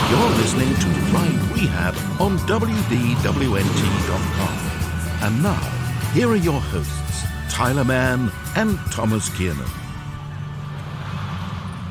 You're listening to Rehab on WDWNT.com. And now, here are your hosts, Tyler Mann and Thomas Kiernan.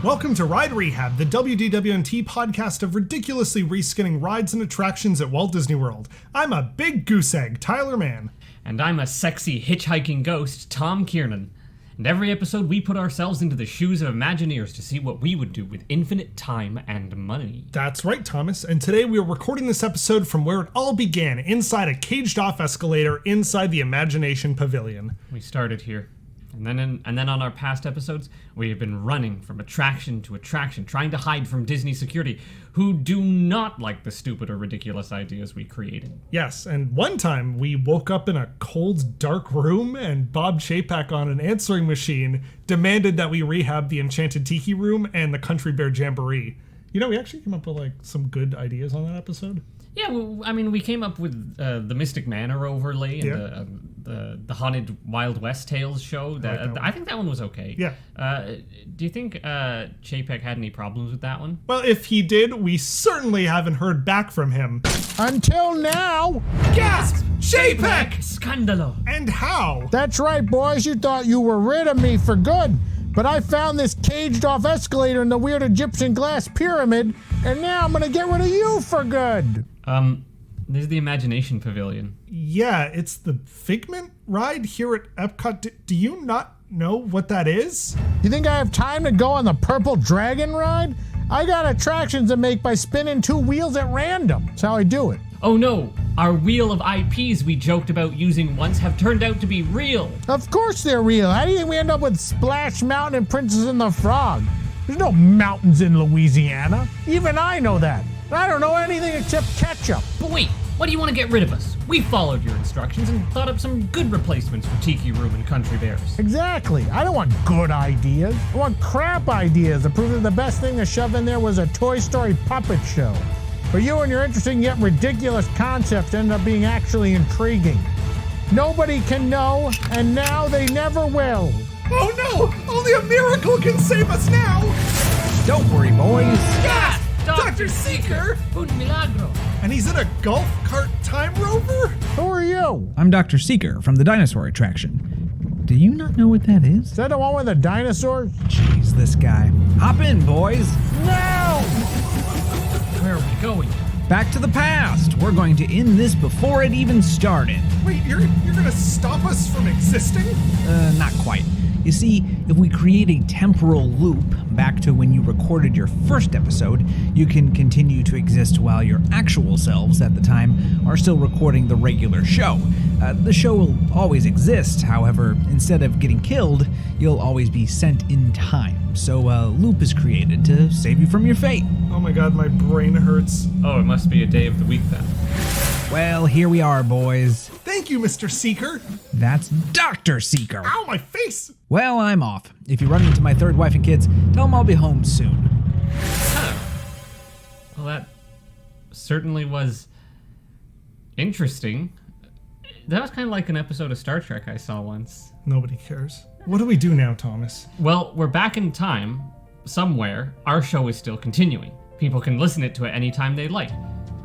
Welcome to Ride Rehab, the WDWNT podcast of ridiculously reskinning rides and attractions at Walt Disney World. I'm a big goose egg, Tyler Mann. And I'm a sexy hitchhiking ghost, Tom Kiernan. And every episode we put ourselves into the shoes of Imagineers to see what we would do with infinite time and money. That's right, Thomas. And today we are recording this episode from where it all began, inside a caged-off escalator inside the Imagination Pavilion. We started here. And then on our past episodes, we have been running from attraction to attraction, trying to hide from Disney security, who do not like the stupid or ridiculous ideas we created. Yes, and one time we woke up in a cold, dark room, and Bob Chapek on an answering machine demanded that we rehab the Enchanted Tiki Room and the Country Bear Jamboree. You know, we actually came up with some good ideas on that episode. Yeah, well, I mean, we came up with the Mystic Manor overlay and the Haunted Wild West Tales show. I think that one was okay. Yeah. Do you think Chapek had any problems with that one? Well, if he did, we certainly haven't heard back from him. Until now. Gasp! Chapek! Scandalo! And how? That's right, boys. You thought you were rid of me for good. But I found this caged-off escalator in the weird Egyptian glass pyramid, and now I'm gonna get rid of you for good. This is the Imagination Pavilion. Yeah, it's the Figment ride here at Epcot. Do you not know what that is? You think I have time to go on the Purple Dragon ride? I got attractions to make by spinning two wheels at random. That's how I do it. Oh no, our wheel of IPs we joked about using once have turned out to be real. Of course they're real. How do you think we end up with Splash Mountain and Princess and the Frog? There's no mountains in Louisiana. Even I know that. I don't know anything except ketchup. But wait, why do you want to get rid of us? We followed your instructions and thought up some good replacements for Tiki Room and Country Bears. Exactly. I don't want good ideas. I want crap ideas to prove that the best thing to shove in there was a Toy Story puppet show. But you and your interesting yet ridiculous concepts end up being actually intriguing. Nobody can know, and now they never will. Oh no! Only a miracle can save us now! Don't worry, boys. Gasp! Dr. Seeker! Un milagro! And he's in a golf cart time rover? Who are you? I'm Dr. Seeker from the dinosaur attraction. Do you not know what that is? Is that the one with the dinosaurs? Jeez, this guy. Hop in, boys. No! Where are we going? Back to the past. We're going to end this before it even started. Wait, you're gonna stop us from existing? Not quite. You see, if we create a temporal loop back to when you recorded your first episode, you can continue to exist while your actual selves at the time are still recording the regular show. The show will always exist, however, instead of getting killed, you'll always be sent in time. So a loop is created to save you from your fate. Oh my god, my brain hurts. Oh, it must be a day of the week then. Well, here we are, boys. Thank you, Mr. Seeker. That's Dr. Seeker. Ow, my face! Well, I'm off. If you run into my third wife and kids, tell them I'll be home soon. Well, that certainly was interesting. That was kind of like an episode of Star Trek I saw once. Nobody cares. What do we do now, Thomas? Well, we're back in time. Somewhere, our show is still continuing. People can listen to it anytime they like.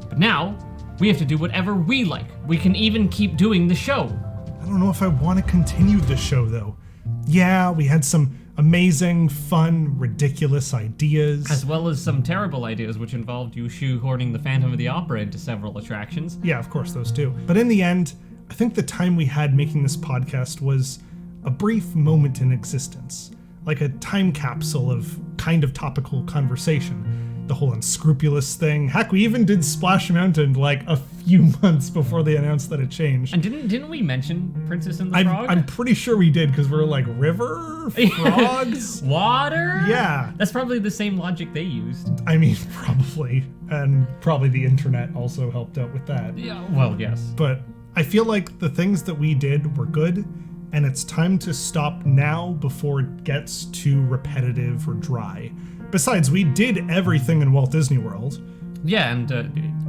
But now, we have to do whatever we like. We can even keep doing the show. I don't know if I want to continue the show, though. Yeah, we had some amazing, fun, ridiculous ideas. As well as some terrible ideas, which involved you shoehorning the Phantom of the Opera into several attractions. Yeah, of course, those too. But in the end, I think the time we had making this podcast was a brief moment in existence, like a time capsule of kind of topical conversation. The whole unscrupulous thing. Heck, we even did Splash Mountain like a few months before they announced that it changed. And didn't we mention Princess and the Frog? I'm pretty sure we did, because we were like, river? Frogs? Water? Yeah. That's probably the same logic they used. I mean, probably. And probably the internet also helped out with that. Yeah, well, yes. But I feel like the things that we did were good, and it's time to stop now before it gets too repetitive or dry. Besides, we did everything in Walt Disney World. Yeah, and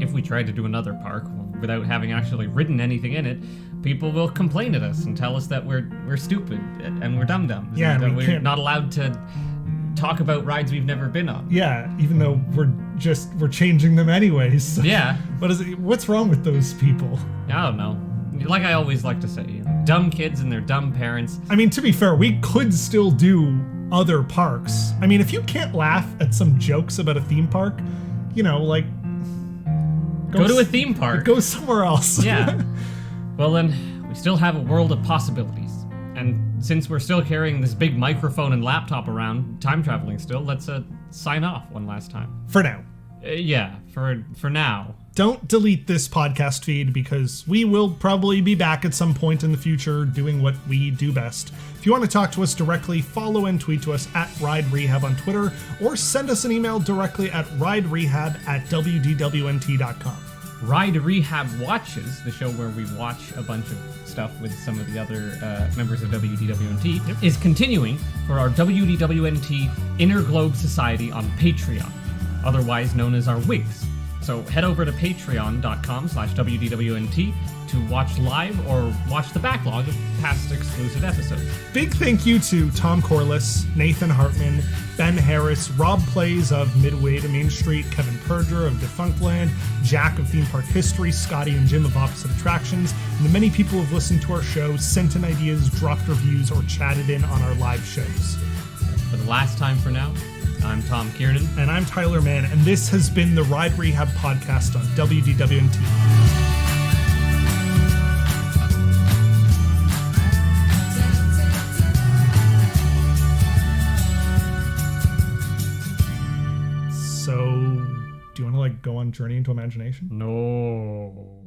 if we tried to do another park without having actually ridden anything in it, people will complain at us and tell us that we're stupid and we're dum-dums. Yeah, and and we're not allowed to talk about rides we've never been on. Yeah, even though we're changing them anyways. So Yeah. What's wrong with those people? I don't know. Like I always like to say, dumb kids and their dumb parents. I mean, to be fair, we could still do other parks. I mean, if you can't laugh at some jokes about a theme park, like... Go to a theme park. Go somewhere else. Yeah. Well then, we still have a world of possibilities. And since we're still carrying this big microphone and laptop around, time traveling still, let's sign off one last time. For now. Yeah, for now. Don't delete this podcast feed, because we will probably be back at some point in the future doing what we do best. If you want to talk to us directly, follow and tweet to us at Ride Rehab on Twitter, or send us an email directly at riderehab@wdwnt.com. Ride Rehab Watches, the show where we watch a bunch of stuff with some of the other members of WDWNT, is continuing for our WDWNT Interglobe Society on Patreon, otherwise known as our WIGS. So head over to patreon.com/WDWNT to watch live or watch the backlog of past exclusive episodes. Big thank you to Tom Corliss, Nathan Hartman, Ben Harris, Rob Plays of Midway to Main Street, Kevin Perger of Defunctland, Jack of Theme Park History, Scotty and Jim of Opposite Attractions, and the many people who have listened to our show, sent in ideas, dropped reviews, or chatted in on our live shows. For the last time for now, I'm Tom Kiernan. And I'm Tyler Mann, and this has been the Ride Rehab podcast on WDWNT. So, do you want to go on Journey into Imagination? No.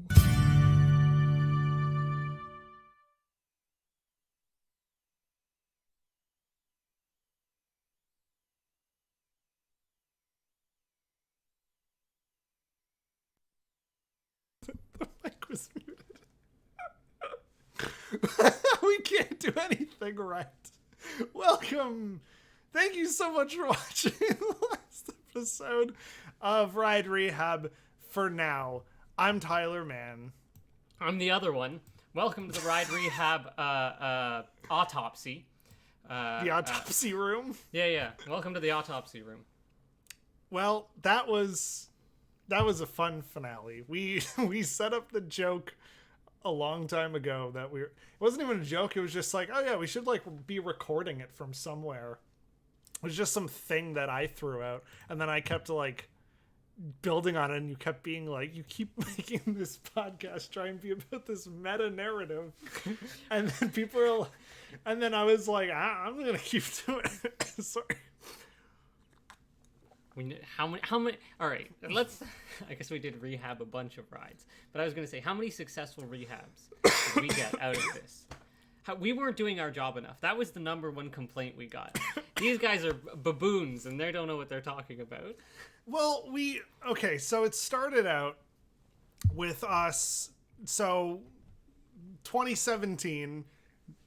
The mic was muted. We can't do anything right. Welcome. Thank you so much for watching the last episode of Ride Rehab. For now, I'm Tyler Mann. I'm the other one. Welcome to the Ride Rehab autopsy. The autopsy room. Yeah. Welcome to the autopsy room. Well, that was a fun finale. We set up the joke a long time ago that it wasn't even a joke. It was just like, oh yeah, we should be recording it from somewhere. It was just some thing that I threw out, and then I kept building on it, and you kept being like, you keep making this podcast try and be about this meta narrative, and then and then I was like, I'm gonna keep doing it. Sorry. How many? All right, I guess we did rehab a bunch of rides, but I was gonna say, how many successful rehabs did we get out of this? We weren't doing our job enough. That was the number one complaint we got. These guys are baboons, and they don't know what they're talking about. Well, so it started out with us. So 2017,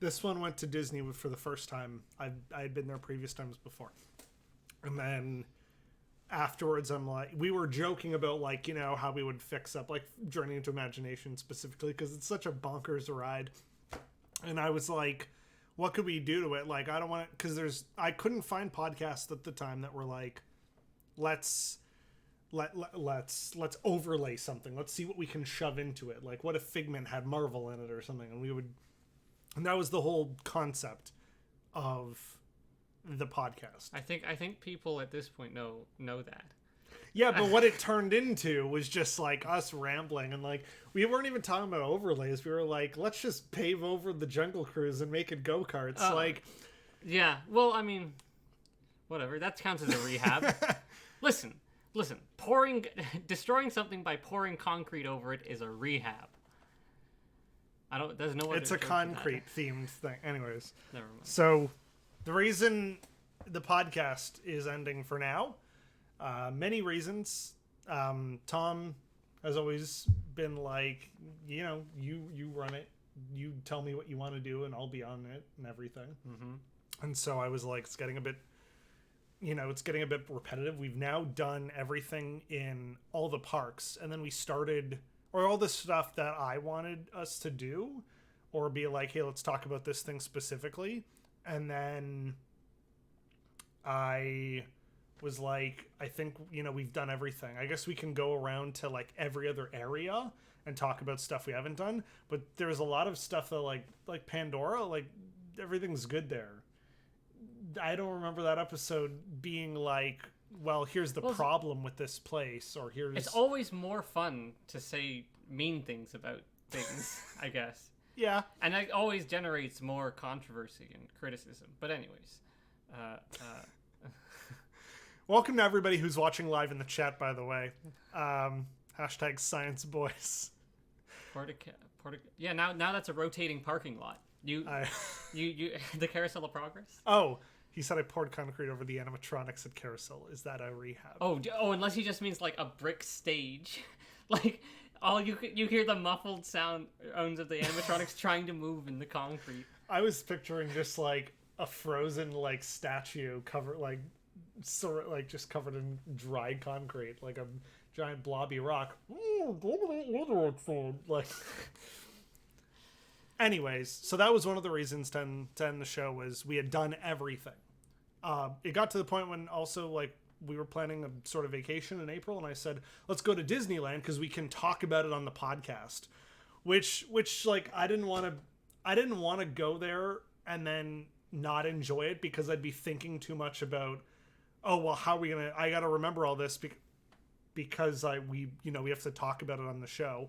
this one went to Disney for the first time. I had been there previous times before, and then afterwards we were joking about how we would fix up Journey into Imagination specifically, because it's such a bonkers ride. And I was like, what could we do to it? I don't want to, because I couldn't find podcasts at the time that were let's overlay something. Let's see what we can shove into it. What if Figment had Marvel in it or something? And that was the whole concept of the podcast. I think people at this point know that. Yeah, but what it turned into was just like us rambling, and like we weren't even talking about overlays. We were like, let's just pave over the Jungle Cruise and make it go-karts. Like, yeah. Well, I mean, whatever. That counts as a rehab. Listen. Destroying something by pouring concrete over it is a rehab. There's no. It's a concrete themed thing. Anyways, never mind. So, the reason the podcast is ending for now. Many reasons. Tom has always been like, you run it. You tell me what you want to do, and I'll be on it and everything. Mm-hmm. And so I was like, it's getting a bit repetitive. We've now done everything in all the parks, and then we started, or all the stuff that I wanted us to do, or be like, hey, let's talk about this thing specifically. And then I was like, I think, we've done everything. I guess we can go around to like every other area and talk about stuff we haven't done. But there's a lot of stuff that like Pandora, like everything's good there. I don't remember that episode being like, well, here's the problem with this place, or here's... It's always more fun to say mean things about things, I guess. Yeah. And that always generates more controversy and criticism. But anyways, welcome to everybody who's watching live in the chat, by the way. Hashtag Science Boys. Yeah, now that's a rotating parking lot. You the Carousel of Progress? Oh, he said I poured concrete over the animatronics at Carousel. Is that a rehab? Oh, unless he just means like a brick stage. Like, all you hear the muffled sounds of the animatronics trying to move in the concrete. I was picturing just like a frozen like statue covered like just covered in dry concrete, like a giant blobby rock. Like, anyways, so that was one of the reasons to end the show, was we had done everything. It got to the point when also like we were planning a sort of vacation in April, and I said, let's go to Disneyland because we can talk about it on the podcast. Which like I didn't want to go there and then not enjoy it, because I'd be thinking too much about, oh well, how are we gonna? I got to remember all this because we have to talk about it on the show.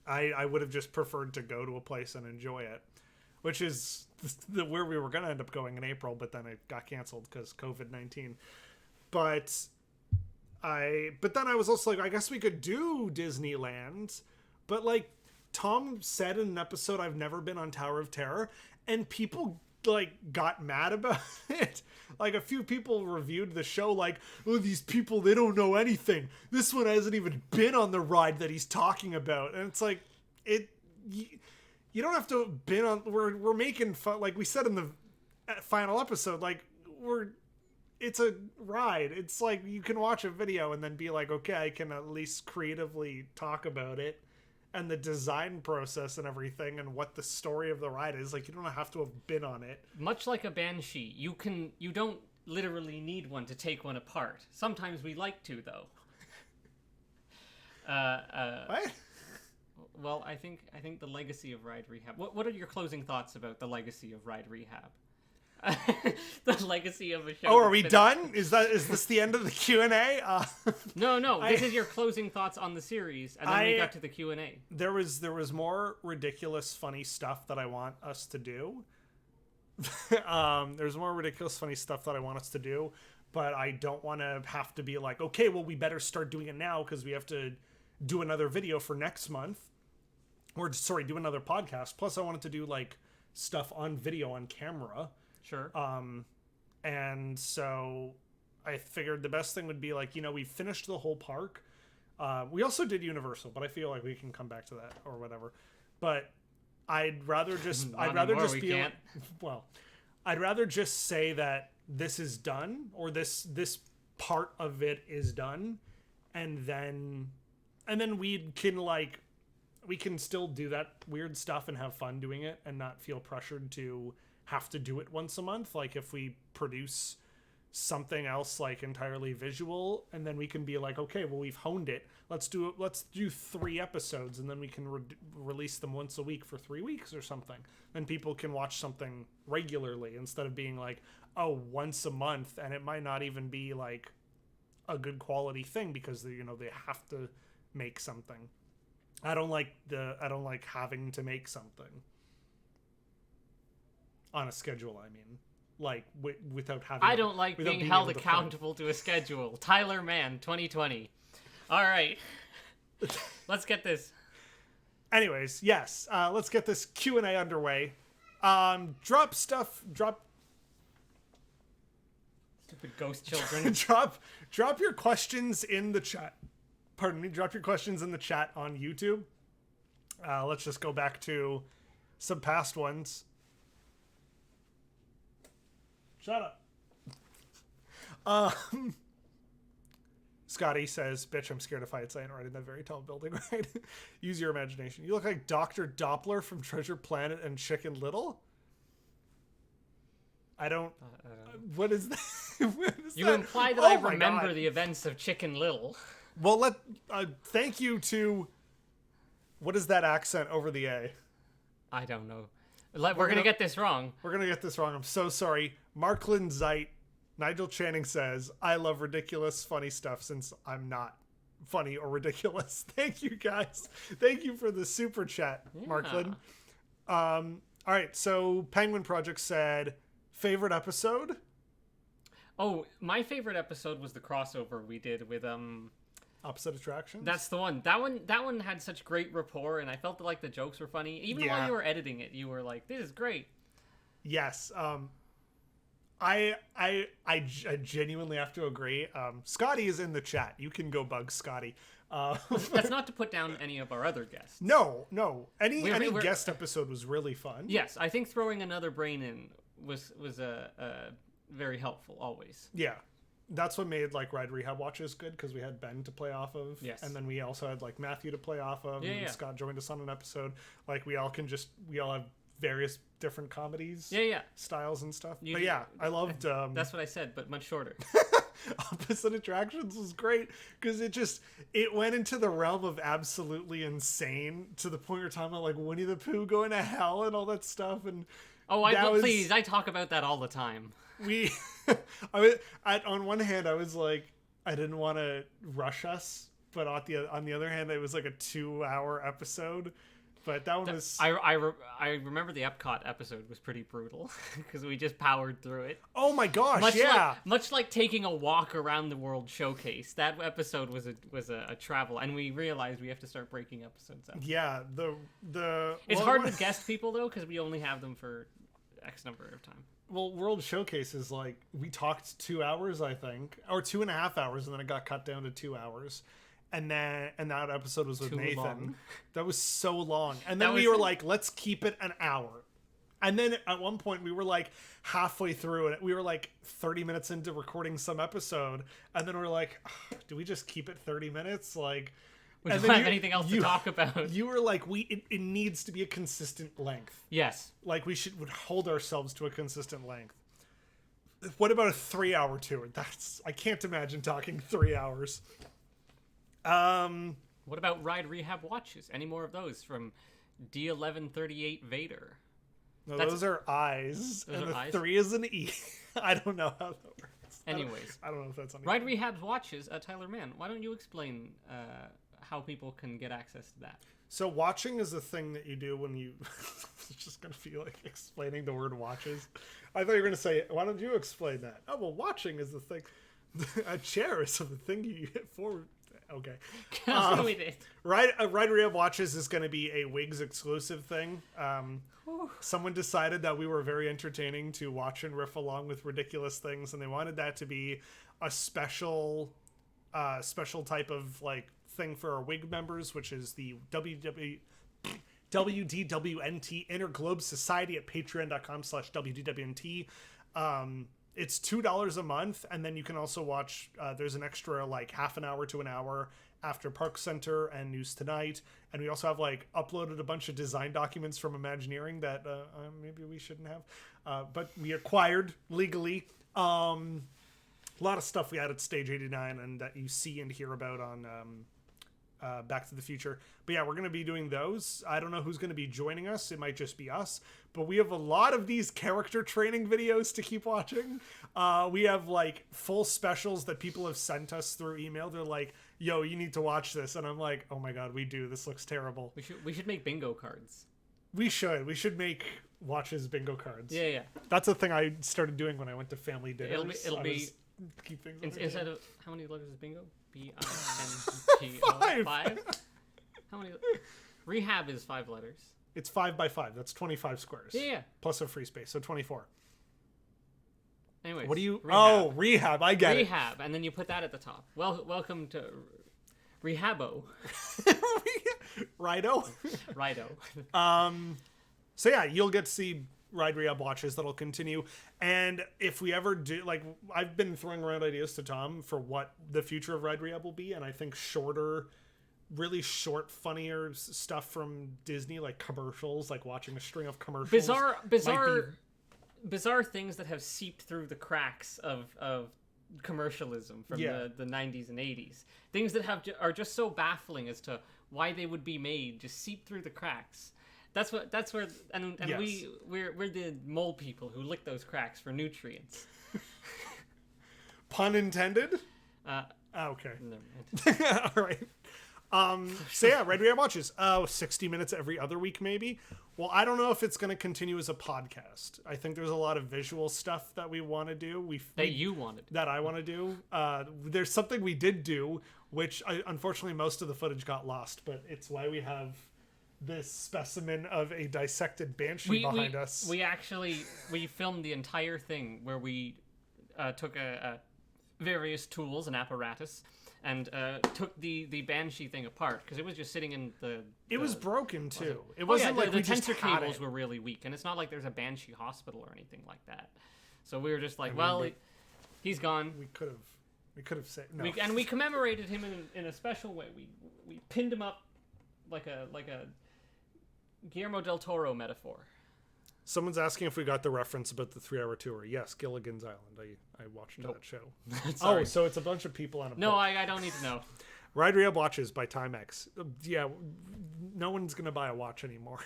I would have just preferred to go to a place and enjoy it, which is where we were going to end up going in April, but then it got canceled because COVID-19. But then I was also like, I guess we could do Disneyland, but like Tom said in an episode, I've never been on Tower of Terror, and people like got mad about it. Like a few people reviewed the show like, oh, these people, they don't know anything. This one hasn't even been on the ride that he's talking about. And it's like, you don't have to have been on, we're making fun, like we said in the final episode, like it's a ride. It's like you can watch a video and then be like, okay, I can at least creatively talk about it and the design process and everything and what the story of the ride is. Like, you don't have to have been on it. Much like a Banshee, you don't literally need one to take one apart. Sometimes we like to, though. What? Well, I think the legacy of Ride Rehab. What are your closing thoughts about the legacy of Ride Rehab? The legacy of a show. Oh, are we done? Is this the end of the Q&A? No. This is your closing thoughts on the series, and then we got to the Q&A. There was more ridiculous, funny stuff that I want us to do. There's more ridiculous, funny stuff that I want us to do, but I don't want to have to be like, okay, well, we better start doing it now because we have to do another video for next month. Or, sorry, do another podcast. Plus, I wanted to do, like, stuff on video, on camera. Sure. And so I figured the best thing would be like, we finished the whole park. We also did Universal, but I feel like we can come back to that or whatever. But I'd rather just say that this is done, or this part of it is done, and then we can still do that weird stuff and have fun doing it and not feel pressured to have to do it once a month. Like if we produce something else like entirely visual, and then we can be like, okay, well, we've honed it. Let's do 3 episodes, and then we can release them once a week for 3 weeks or something. And people can watch something regularly instead of being like, once a month, and it might not even be like a good quality thing because they have to make something. I don't like having to make something on a schedule. I mean, like without having. I don't like being held accountable to a schedule. Tyler Mann, 2020. All right, let's get this. Anyways, yes, let's get this Q&A underway. Drop. Stupid ghost children. drop your questions in the chat. Pardon me. Drop your questions in the chat on YouTube. Let's just go back to some past ones. Shut up. Scotty says, "Bitch, I'm scared of heights. I ain't right in that very tall building, right?" Use your imagination. You look like Dr. Doppler from Treasure Planet and Chicken Little. I don't. What is that? You imply that I remember the events of Chicken Little. Well, thank you to. What is that accent over the A? I don't know. We're gonna get this wrong. We're gonna get this wrong. I'm so sorry. Marklin Zeit, Nigel Channing says, "I love ridiculous, funny stuff since I'm not funny or ridiculous." Thank you, guys. Thank you for the super chat, Marklin. All right. So Penguin Project said, favorite episode. Oh, my favorite episode was the crossover we did with Opposite Attractions. That's the one. That one had such great rapport, and I felt like the jokes were funny. Even while you were editing it, you were like, "This is great." Yes. I genuinely have to agree. Scotty is in the chat. You can go bug Scotty. That's not to put down any of our other guests. No. Any guest episode was really fun. Yes, I think throwing another brain in was very helpful always. Yeah. That's what made like Ride Rehab Watches good, because we had Ben to play off of. Yes. And then we also had like Matthew to play off of. Yeah, and Scott joined us on an episode. Like we all have various different comedies. Yeah. Styles and stuff. But yeah, I loved that's what I said, but much shorter. Opposite Attractions was great because it went into the realm of absolutely insane, to the point where you're talking about like Winnie the Pooh going to hell and all that stuff. And please, I talk about that all the time. On one hand, I was like, I didn't want to rush us, but on the other hand, it was like a 2-hour episode. But that one was. I remember the Epcot episode was pretty brutal because we just powered through it. Oh my gosh! Much like taking a walk around the World Showcase. That episode was a travel, and we realized we have to start breaking episodes up. Yeah, it's hard with guest people though, because we only have them for X number of time. Well, World Showcase is like, we talked 2 hours, I think, or 2.5 hours, and then it got cut down to 2 hours. And that episode was with Nathan. Long. That was so long. And then we were like, let's keep it an hour. And then at one point we were like halfway through it. We were like 30 minutes into recording some episode. And then we're like, do we just keep it 30 minutes? Like, we don't have anything else to talk about. You were like, it needs to be a consistent length. Yes. Like we would hold ourselves to a consistent length. What about a 3-hour tour? I can't imagine talking 3 hours. What about Ride Rehab Watches? Any more of those from D1138 Vader? No, those are eyes. Those and are the eyes? 3 is an E. I don't know how that works. Anyways. I don't know if that's on Ride Rehab Watches, Tyler Mann, why don't you explain how people can get access to that? So watching is a thing that you do when you... It's just going to feel like explaining the word watches. I thought you were going to say, why don't you explain that? Oh, well, watching is the thing. A chair is the thing you hit forward. Okay. Ride Rehab Watches is going to be a WIGS exclusive thing. Someone decided that we were very entertaining to watch and riff along with ridiculous things, and they wanted that to be a special type of like thing for our WIG members, which is the WDWNT Interglobe Society at patreon.com/WDWNT. It's $2 a month, and then you can also watch, there's an extra like half an hour to an hour after Park Center and News Tonight, and we also have like uploaded a bunch of design documents from Imagineering that maybe we shouldn't have, but we acquired legally. A lot of stuff we had at Stage 89 and that you see and hear about on Back to the Future. But yeah, we're going to be doing those. I don't know who's going to be joining us. It might just be us. But we have a lot of these character training videos to keep watching. We have like full specials that people have sent us through email. They're like, yo, you need to watch this. And I'm like, oh my God, we do. This looks terrible. We should make bingo cards. We should make watches bingo cards. Yeah. That's a thing I started doing when I went to family dinners. It'll be keep things instead of how many letters is bingo? B-I-N-G-O. 5. How many? Rehab is 5 letters. It's 5 by 5. That's 25 squares. Yeah. Plus a free space, so 24. Anyways, what do you? Rehab. Oh, Rehab. I get Rehab, and then you put that at the top. Welcome to Rehabo. Righto. So yeah, you'll get to see Ride Rehab watches that'll continue. And if we ever do, like, I've been throwing around ideas to Tom for what the future of Ride Rehab will be, and I think really short, funnier stuff from Disney, like commercials, like watching a string of commercials. Bizarre things that have seeped through the cracks of commercialism from the 90s and 80s. Things that are just so baffling as to why they would be made, just seep through the cracks. That's where yes. we're the mole people who lick those cracks for nutrients. Pun intended? Okay. Never mind. All right. So yeah, Red Rehab watches. 60 minutes every other week, maybe. Well, I don't know if it's going to continue as a podcast. I think there's a lot of visual stuff that we want to do. That I want to do. There's something we did do, which unfortunately most of the footage got lost, but it's why we have this specimen of a dissected banshee behind us. We filmed the entire thing where we took various tools and apparatus and took the banshee thing apart because it was just sitting in the. It was broken too. It wasn't like the tensor cables were really weak, and it's not like there's a banshee hospital or anything like that. So we were just like, he's gone. We could have said no. And we commemorated him in a special way. We pinned him up like a Guillermo del Toro metaphor. Someone's asking if we got the reference about the 3-hour tour. Yes, Gilligan's Island. I watched that show. Sorry. Oh, so it's a bunch of people on a No, boat. I don't need to know. Ride Rehab watches by Timex. Yeah, no one's going to buy a watch anymore.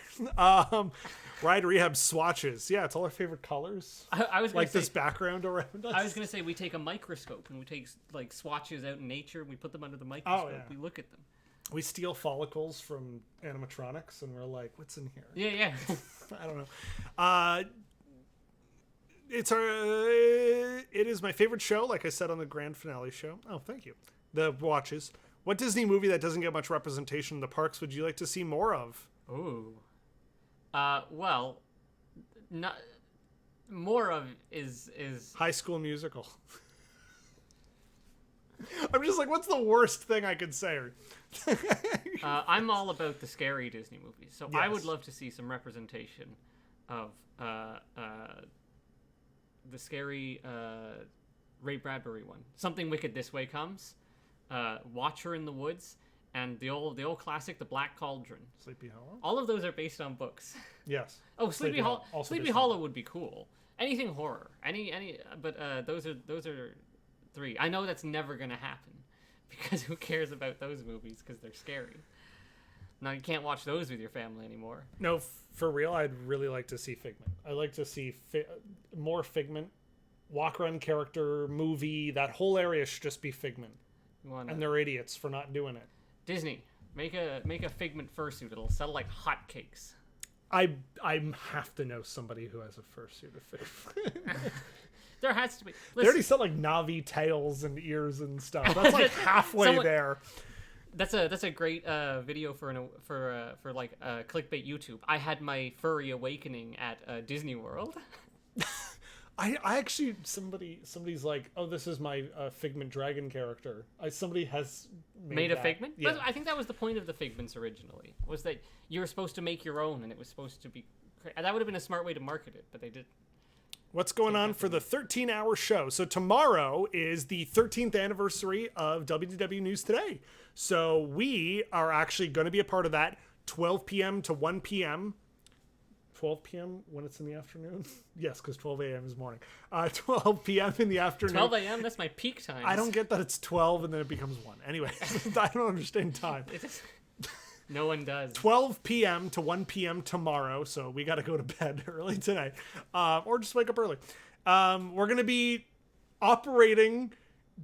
Ride Rehab swatches. Yeah, it's all our favorite colors. I was like say, this background around us. I was going to say we take a microscope and we take like swatches out in nature and we put them under the microscope. Oh, yeah. We look at them. We steal follicles from animatronics, and we're like, "What's in here?" Yeah. I don't know. It is my favorite show. Like I said on the grand finale show. Oh, thank you. The watches. What Disney movie that doesn't get much representation in the parks would you like to see more of? Ooh. Well, not more of is High School Musical. I'm just like, what's the worst thing I could say? I'm all about the scary Disney movies, so yes. I would love to see some representation of the scary Ray Bradbury one. Something Wicked This Way Comes, Watcher in the Woods, and the old classic, The Black Cauldron. Sleepy Hollow. All of those are based on books. Yes. Oh, Sleepy Hollow would be cool. Anything horror, but those are 3. I know that's never gonna happen because who cares about those movies because they're scary. Now you can't watch those with your family anymore. No, for real, I'd really like to see Figment. I'd like to see more Figment. Walk Run character movie. That whole area should just be Figment. And they're idiots for not doing it. Disney, make a Figment fursuit. It'll sell like hotcakes. I have to know somebody who has a fursuit of Figment. There has to be. They already sell like Navi tails and ears and stuff. That's like halfway there. That's a great video for like clickbait YouTube. I had my furry awakening at Disney World. I actually somebody's like, oh, this is my Figment dragon character. Somebody has made a Figment. Yeah. But I think that was the point of the Figments originally. Was that you were supposed to make your own, and it was supposed to be. That would have been a smart way to market it, but they did. What's going on for the 13-hour show? So tomorrow is the 13th anniversary of WDW News Today. So we are actually going to be a part of that, 12 p.m. to 1 p.m. 12 p.m. when it's in the afternoon? Yes, because 12 a.m. is morning. 12 p.m. in the afternoon. 12 a.m. That's my peak time. I don't get that it's 12 and then it becomes 1. Anyway, I don't understand time. No one does. 12 p.m. to 1 p.m. tomorrow, so we got to go to bed early tonight. Or just wake up early. We're going to be operating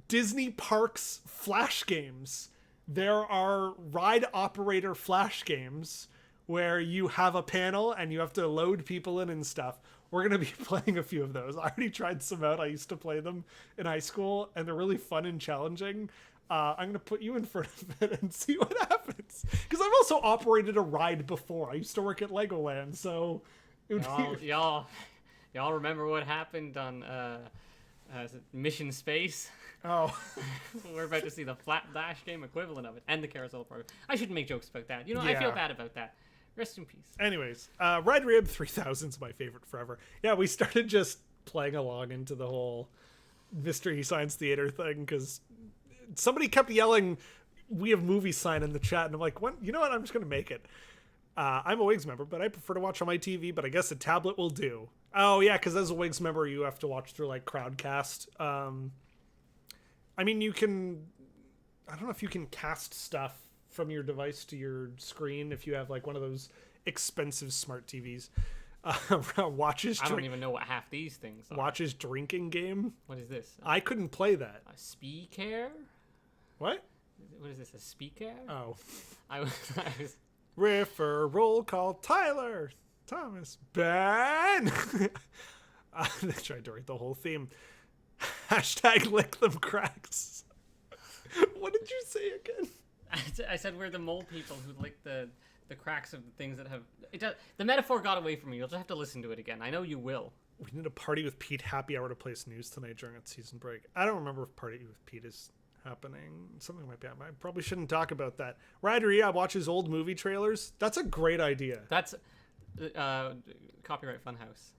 Disney Parks flash games. There are ride operator flash games where you have a panel and you have to load people in and stuff. We're going to be playing a few of those. I already tried some out. I used to play them in high school, and they're really fun and challenging. I'm going to put you in front of it and see what happens. Because I've also operated a ride before. I used to work at Legoland, so... Y'all remember what happened on Mission Space? Oh. We're about to see the flat dash game equivalent of it, and the carousel program. I shouldn't make jokes about that. I feel bad about that. Rest in peace. Anyways, Ride Rehab 3000 is my favorite forever. Yeah, we started just playing along into the whole Mystery Science Theater thing because somebody kept yelling, "We have movie sign" in the chat, and I'm like, "What? You know what? I'm just gonna make it." I'm a WIGS member, but I prefer to watch on my TV. But I guess a tablet will do. Oh yeah, because as a WIGS member, you have to watch through like Crowdcast. I mean, you can. I don't know if you can cast stuff from your device to your screen if you have like one of those expensive smart TVs. Watches. I don't even know what half these things are. Watches drinking game. What is this? I couldn't play that. A speaker? What? What is this? A speaker? Oh. I was Riffer, roll call, Tyler, Thomas, Ben. They tried to write the whole theme. Hashtag lick them cracks. What did you say again? I said we're the mole people who lick the cracks of the things that have... the metaphor got away from me. You'll just have to listen to it again. I know you will. We need a Party with Pete happy hour to place news tonight during its season break. I don't remember if Party with Pete is happening. Something might be happening. I probably shouldn't talk about that. Ride Rehab watches old movie trailers. That's a great idea. That's copyright Funhouse.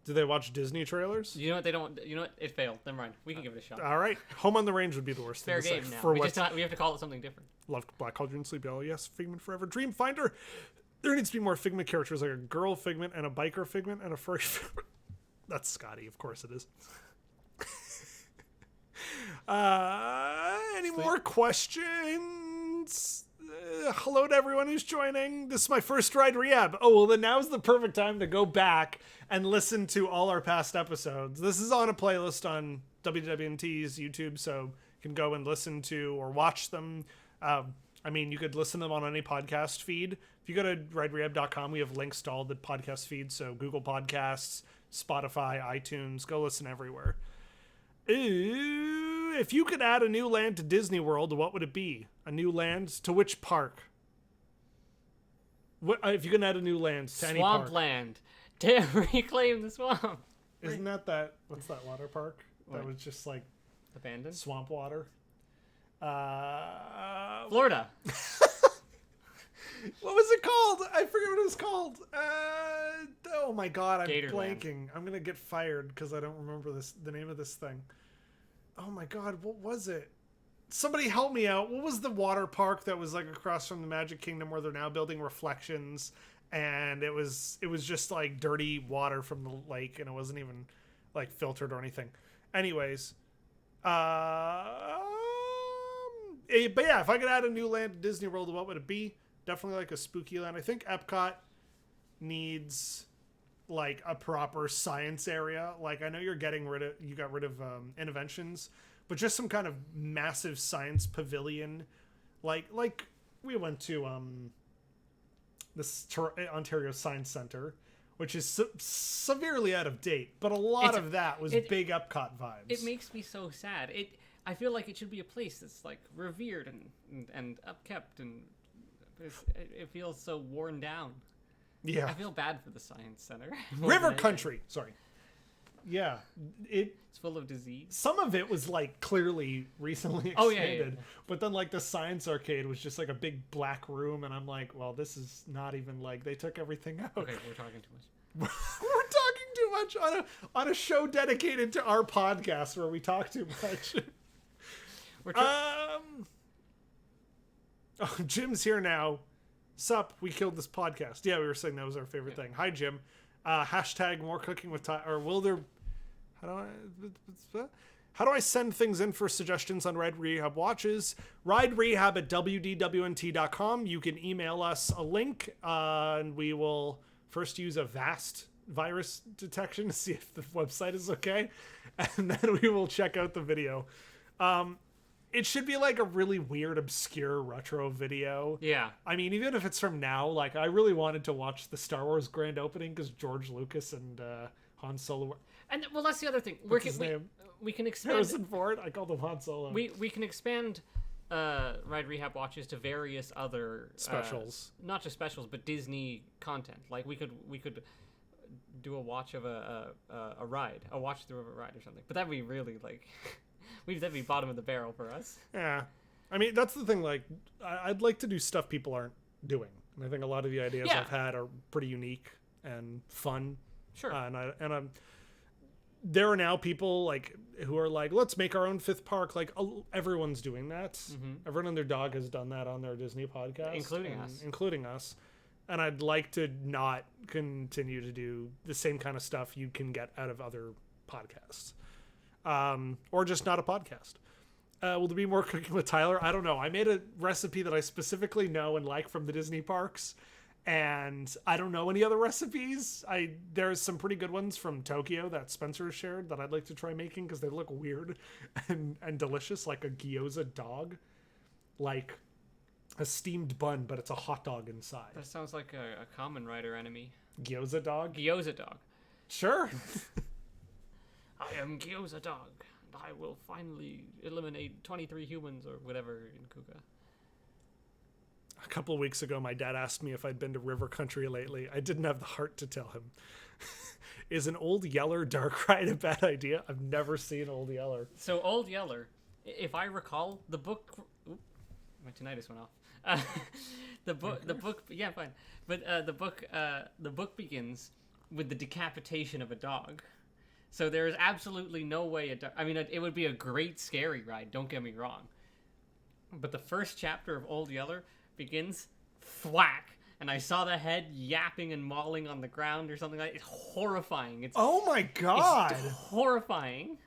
Do they watch Disney trailers? You know what? They don't. You know what? It failed. Never mind. We can give it a shot. All right. Home on the Range would be the worst Fair thing to game say. now. For We have to call it something different. Loved Black Cauldron, Sleepy Hollow, yes. Figment Forever, Dream Finder. There needs to be more Figment characters, like a girl Figment and a biker Figment and a furry Figment. That's Scotty, of course it is. Any more questions? Hello to everyone who's joining. This is my first Ride Rehab. Oh, well, then now's the perfect time to go back and listen to all our past episodes. This is on a playlist on WDWNT's YouTube, so you can go and listen to or watch them. I mean, you could listen to them on any podcast feed. If you go to riderehab.com, we have links to all the podcast feeds, so Google Podcasts, Spotify, iTunes. Go listen everywhere. Ooh, if you could add a new land to Disney World, what would it be? A new land to which park? What if you can add a new land to any park? Swampland. To reclaim the swamp. Isn't that what's that water park? That was just like abandoned swamp water. Florida. What was it called? I forget what it was called. Oh my god, I'm Gatorland. blanking. I'm gonna get fired because I don't remember the name of this thing. Oh my god, what was it? Somebody help me out. What was the water park that was like across from the Magic Kingdom where they're now building Reflections, and it was just like dirty water from the lake and it wasn't even like filtered or anything. Anyways, but yeah, if I could add a new land to Disney World, what would it be? Definitely like a spooky land. I think Epcot needs like a proper science area. Like I know you got rid of Interventions, but just some kind of massive science pavilion. Like we went to this Ontario Science Center, which is severely out of date, but a lot of that was big Epcot vibes. It makes me so sad. I feel like it should be a place that's like revered and upkept, and it feels so worn down. Yeah, I feel bad for the Science Center. River Country, sorry. Yeah, it's full of disease. Some of it was like clearly recently expanded, oh, yeah. But then like the Science Arcade was just like a big black room, and I'm like, well, this is not even like they took everything out. Okay, we're talking too much. We're talking too much on a show dedicated to our podcast where we talk too much. Oh, Jim's here now. Sup, we killed this podcast. Yeah, we were saying that was our favorite thing. Hi, Jim. Hashtag more cooking with Tyler. Or will there... How do I send things in for suggestions on Ride Rehab watches? Ride Rehab at WDWNT.com. You can email us a link, and we will first use a VAST virus detection to see if the website is okay, and then we will check out the video. It should be like a really weird, obscure retro video. Yeah. I mean, even if it's from now, like, I really wanted to watch the Star Wars grand opening because George Lucas and Han Solo. And well, that's the other thing. What's his name? We can expand. Harrison Ford. I called him Han Solo. We can expand Ride Rehab watches to various other specials. Not just specials, but Disney content. Like we could do a watch of a ride, a watch through of a ride or something. But that'd be really like. That'd be bottom of the barrel for us. Yeah. I mean, that's the thing. Like, I'd like to do stuff people aren't doing. And I think a lot of the ideas I've had are pretty unique and fun. Sure. There are now people like who are like, let's make our own fifth park. Like, everyone's doing that. Mm-hmm. Everyone and their dog has done that on their Disney podcast. Including us. And I'd like to not continue to do the same kind of stuff you can get out of other podcasts. Or just not a podcast. Will there be more cooking with Tyler? I don't know. I made a recipe that I specifically know and like from the Disney parks, and I don't know any other recipes. There's some pretty good ones from Tokyo that Spencer shared that I'd like to try making because they look weird and delicious, like a gyoza dog, like a steamed bun, but it's a hot dog inside. That sounds like a Kamen Rider enemy. Gyoza dog? Gyoza dog. Sure. I am Gyoza Dog, and I will finally eliminate 23 humans or whatever in Kuga. A couple of weeks ago, my dad asked me if I'd been to River Country lately. I didn't have the heart to tell him. Is an Old Yeller dark ride a bad idea? I've never seen Old Yeller. So Old Yeller, if I recall, the book... Oop, my tinnitus went off. The book... Yeah, fine. But the book begins with the decapitation of a dog. So there is absolutely no way... I mean, it would be a great scary ride, don't get me wrong. But the first chapter of Old Yeller begins thwack, and I saw the head yapping and mauling on the ground or something like that. It's horrifying. Oh my god! It's horrifying.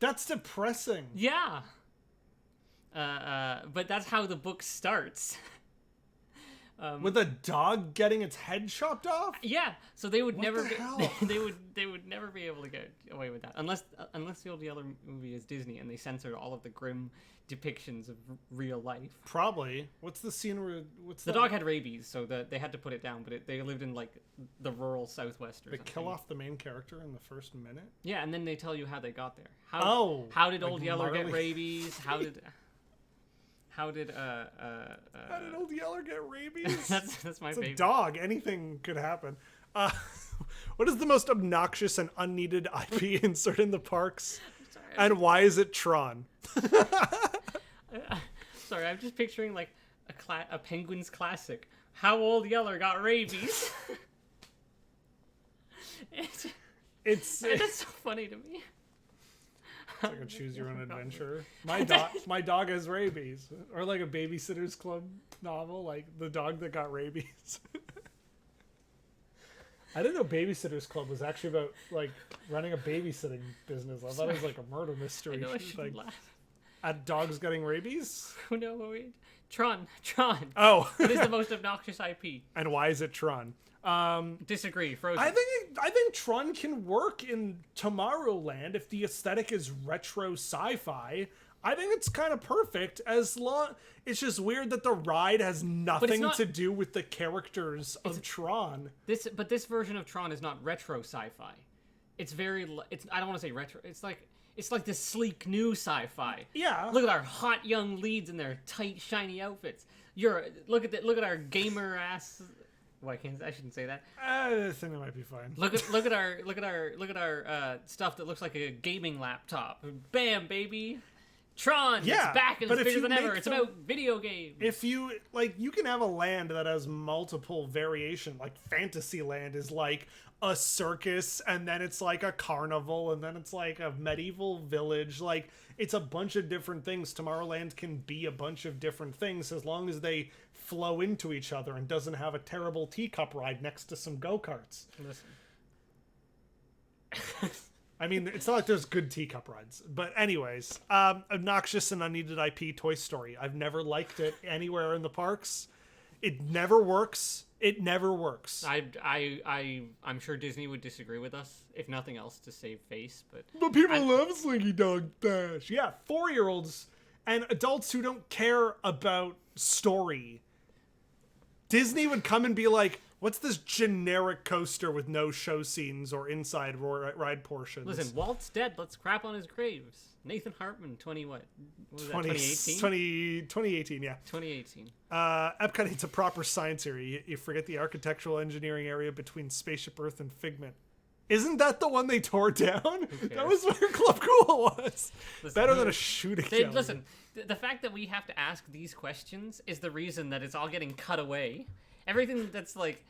That's depressing. Yeah. But that's how the book starts. With a dog getting its head chopped off? Yeah, so they would What never the be, hell? they would never be able to get away with that unless the Old Yeller movie is Disney and they censored all of the grim depictions of real life. Probably. What's the scene where the dog had rabies, so they had to put it down, but they lived in like the rural Southwest or They something. kill off the main character in the first minute? Yeah, and then they tell you how they got there. How did like Old Yeller get Marley? Rabies? How did How did Old Yeller get rabies? that's my It's favorite. a dog. Anything could happen. What is the most obnoxious and unneeded IP insert in the parks? And why is it Tron? Sorry, I'm just picturing like a Penguins classic. How Old Yeller got rabies. That's so funny to me. It's like a choose your own adventure. My dog has rabies. Or like a Babysitter's Club novel, like the dog that got rabies. I didn't know Babysitter's Club was actually about like running a babysitting business. I thought it was like a murder mystery. I know I shouldn't like, laugh. At dogs getting rabies? Oh no, wait. Tron. Oh. What is the most obnoxious IP? And why is it Tron? Disagree. Frozen. I think Tron can work in Tomorrowland if the aesthetic is retro sci-fi. I think it's kind of perfect as long. It's just weird that the ride has nothing to do with the characters of Tron. This version of Tron is not retro sci-fi. It's very. I don't want to say retro. It's like this sleek new sci-fi. Yeah. Look at our hot young leads in their tight shiny outfits. Look at our gamer ass. Well, I shouldn't say that. I think that might be fine. Look at our stuff that looks like a gaming laptop. Bam, baby. Tron, Yeah, it's back and but it's if bigger you than ever. make It's them- about video games. If you you can have a land that has multiple variation. Like Fantasyland is like a circus, and then it's like a carnival, and then it's like a medieval village. Like, it's a bunch of different things. Tomorrowland can be a bunch of different things as long as they flow into each other and doesn't have a terrible teacup ride next to some go-karts. Listen. I mean, it's not like there's good teacup rides. But anyways, obnoxious and unneeded IP Toy Story. I've never liked it anywhere in the parks. It never works. It never works. I'm sure Disney would disagree with us, if nothing else, to save face. But people love Slinky Dog Dash. Yeah, 4-year-olds and adults who don't care about story. Disney would come and be like, what's this generic coaster with no show scenes or inside ride portions? Listen, Walt's dead. Let's crap on his graves. Nathan Hartman, what was that, 2018? 2018, yeah. 2018. Epcot needs a proper science area. You forget the architectural engineering area between Spaceship Earth and Figment. Isn't that the one they tore down? That was where Club Cool was. Listen, Better than a shooting gallery. Listen, the fact that we have to ask these questions is the reason that it's all getting cut away. Everything that's like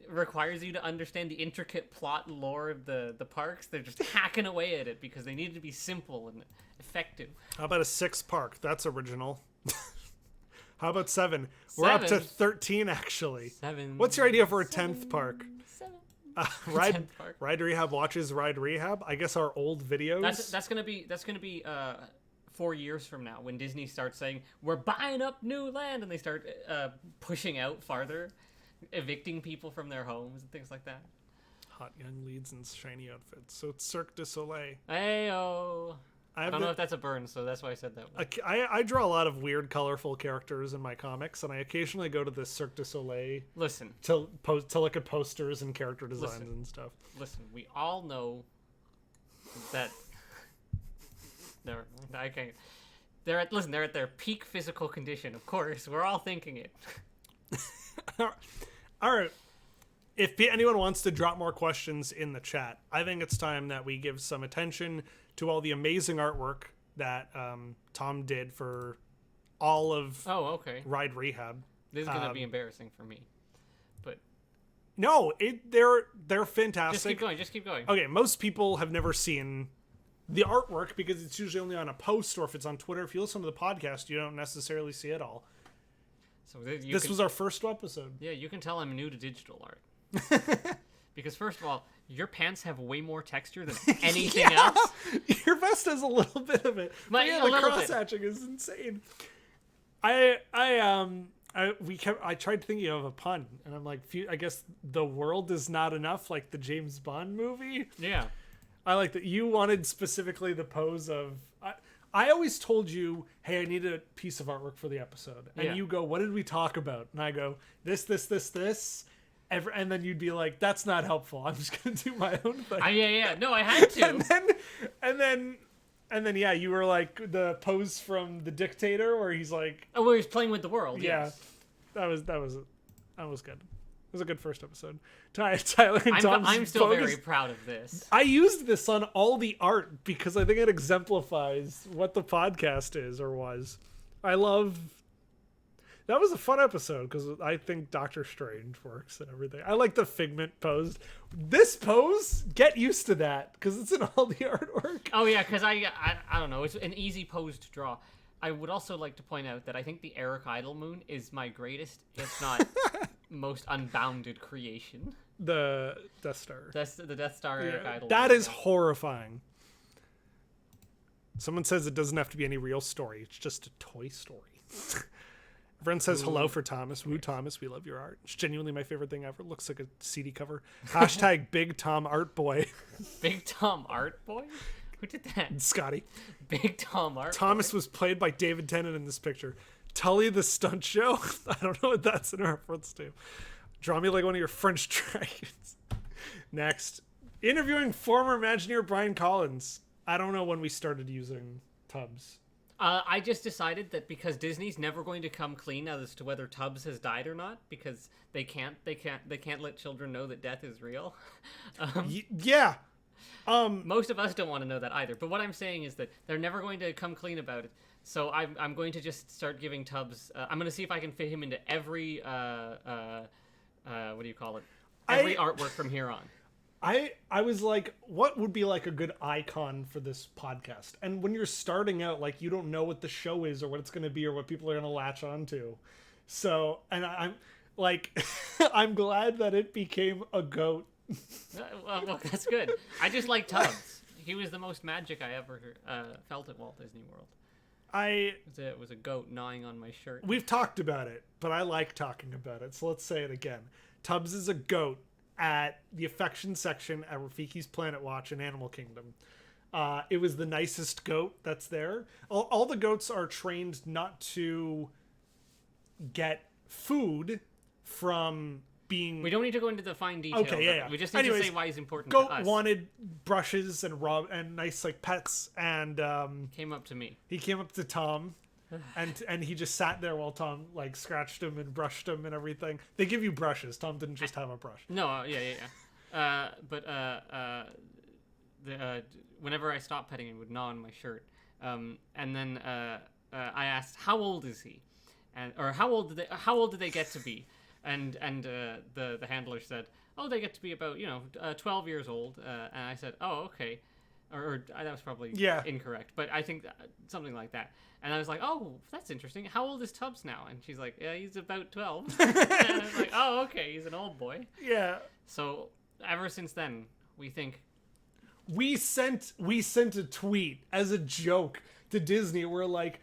requires you to understand the intricate plot and lore of the parks, they're just hacking away at it because they need to be simple and effective. How about a 6th park? That's original. How about 7? We're up to 13, actually. 7. What's your idea for a 10th park? 7. Ride Rehab watches Ride Rehab. I guess our old videos. That's gonna be 4 years from now when Disney starts saying we're buying up new land and they start pushing out farther, evicting people from their homes and things like that. Hot young leads in shiny outfits. So it's Cirque du Soleil. Heyo. I don't know if that's a burn, so that's why I said that one. I draw a lot of weird, colorful characters in my comics, and I occasionally go to the Cirque du Soleil Listen. to look at posters and character designs and stuff. Listen, we all know that. Never mind, I can't. They're at their peak physical condition. Of course, we're all thinking it. All right. If anyone wants to drop more questions in the chat, I think it's time that we give some attention to all the amazing artwork that Tom did for all of Ride Rehab. This is gonna be embarrassing for me, but no, they're fantastic. Just keep going. Okay, most people have never seen the artwork because it's usually only on a post or if it's on Twitter. If you listen to the podcast, you don't necessarily see it all. So this was our first episode. Yeah, you can tell I'm new to digital art. Because first of all, your pants have way more texture than anything else. Your vest has a little bit of it. But yeah, the cross hatching is insane. I tried thinking of a pun, and I'm like, I guess the world is not enough, like the James Bond movie. Yeah. I like that you wanted specifically the pose of. I always told you, hey, I need a piece of artwork for the episode. And you go, what did we talk about? And I go, this. And then you'd be like, that's not helpful. I'm just going to do my own thing. Yeah. No, I had to. and then, yeah, you were like the pose from The Dictator where he's like. Oh, where he's playing with the world. Yeah. Yes. That was good. It was a good first episode. Tyler and Tom's I'm still very proud of this. I used this on all the art because I think it exemplifies what the podcast is or was. That was a fun episode because I think Doctor Strange works and everything. I like the Figment pose. This pose, get used to that because it's in all the artwork. Oh yeah, because I don't know. It's an easy pose to draw. I would also like to point out that I think the Eric Idle Moon is my greatest, if not most unbounded creation. The Death Star. The Death Star Eric Idle Moon. That is horrifying. Someone says it doesn't have to be any real story. It's just a toy story. Everyone says hello for Thomas. Woo, Thomas, we love your art. It's genuinely my favorite thing ever. Looks like a CD cover. Hashtag Big Tom Art Boy. Big Tom Art Boy? Who did that? Scotty. Big Tom Art Thomas Boy. was played by David Tennant in this picture. Tully the Stunt Show? I don't know what that's in reference to. Draw me like one of your French dragons. Next. Interviewing former Imagineer Brian Collins. I don't know when we started using Tubbs. I just decided that because Disney's never going to come clean as to whether Tubbs has died or not, because they can't let children know that death is real. Yeah. Most of us don't want to know that either. But what I'm saying is that they're never going to come clean about it. So I'm going to just start giving Tubbs. I'm going to see if I can fit him into every what do you call it? Every artwork from here on. I was like, what would be like a good icon for this podcast? And when you're starting out, like, you don't know what the show is or what it's going to be or what people are going to latch onto. So, and I'm like, I'm glad that it became a goat. Well, that's good. I just like Tubbs. He was the most magic I ever felt at Walt Disney World. It was a goat gnawing on my shirt. We've talked about it, but I like talking about it. So let's say it again. Tubbs is a goat at the affection section at Rafiki's Planet Watch in Animal Kingdom. It was the nicest goat that's there. All the goats are trained not to get food from being... We don't need to go into the fine details. Okay, yeah. We just need to say why he's important goat to us. wanted brushes and nice like pets, and came up to me. He came up to Tom. And he just sat there while Tom like scratched him and brushed him and everything. They give you brushes. Tom didn't just have a brush. No, yeah. Whenever I stopped petting him, he would gnaw on my shirt. And then I asked, "How old is he?" Or how old did they get to be? And the handler said, "Oh, they get to be about 12 years old." And I said, "Oh, okay." Or that was probably incorrect, but I think something like that. And I was like, "Oh, that's interesting. How old is Tubbs now?" And she's like, "Yeah, he's about 12." And I was like, "Oh, okay, he's an old boy." Yeah. So ever since then, we think we sent a tweet as a joke to Disney. We're like,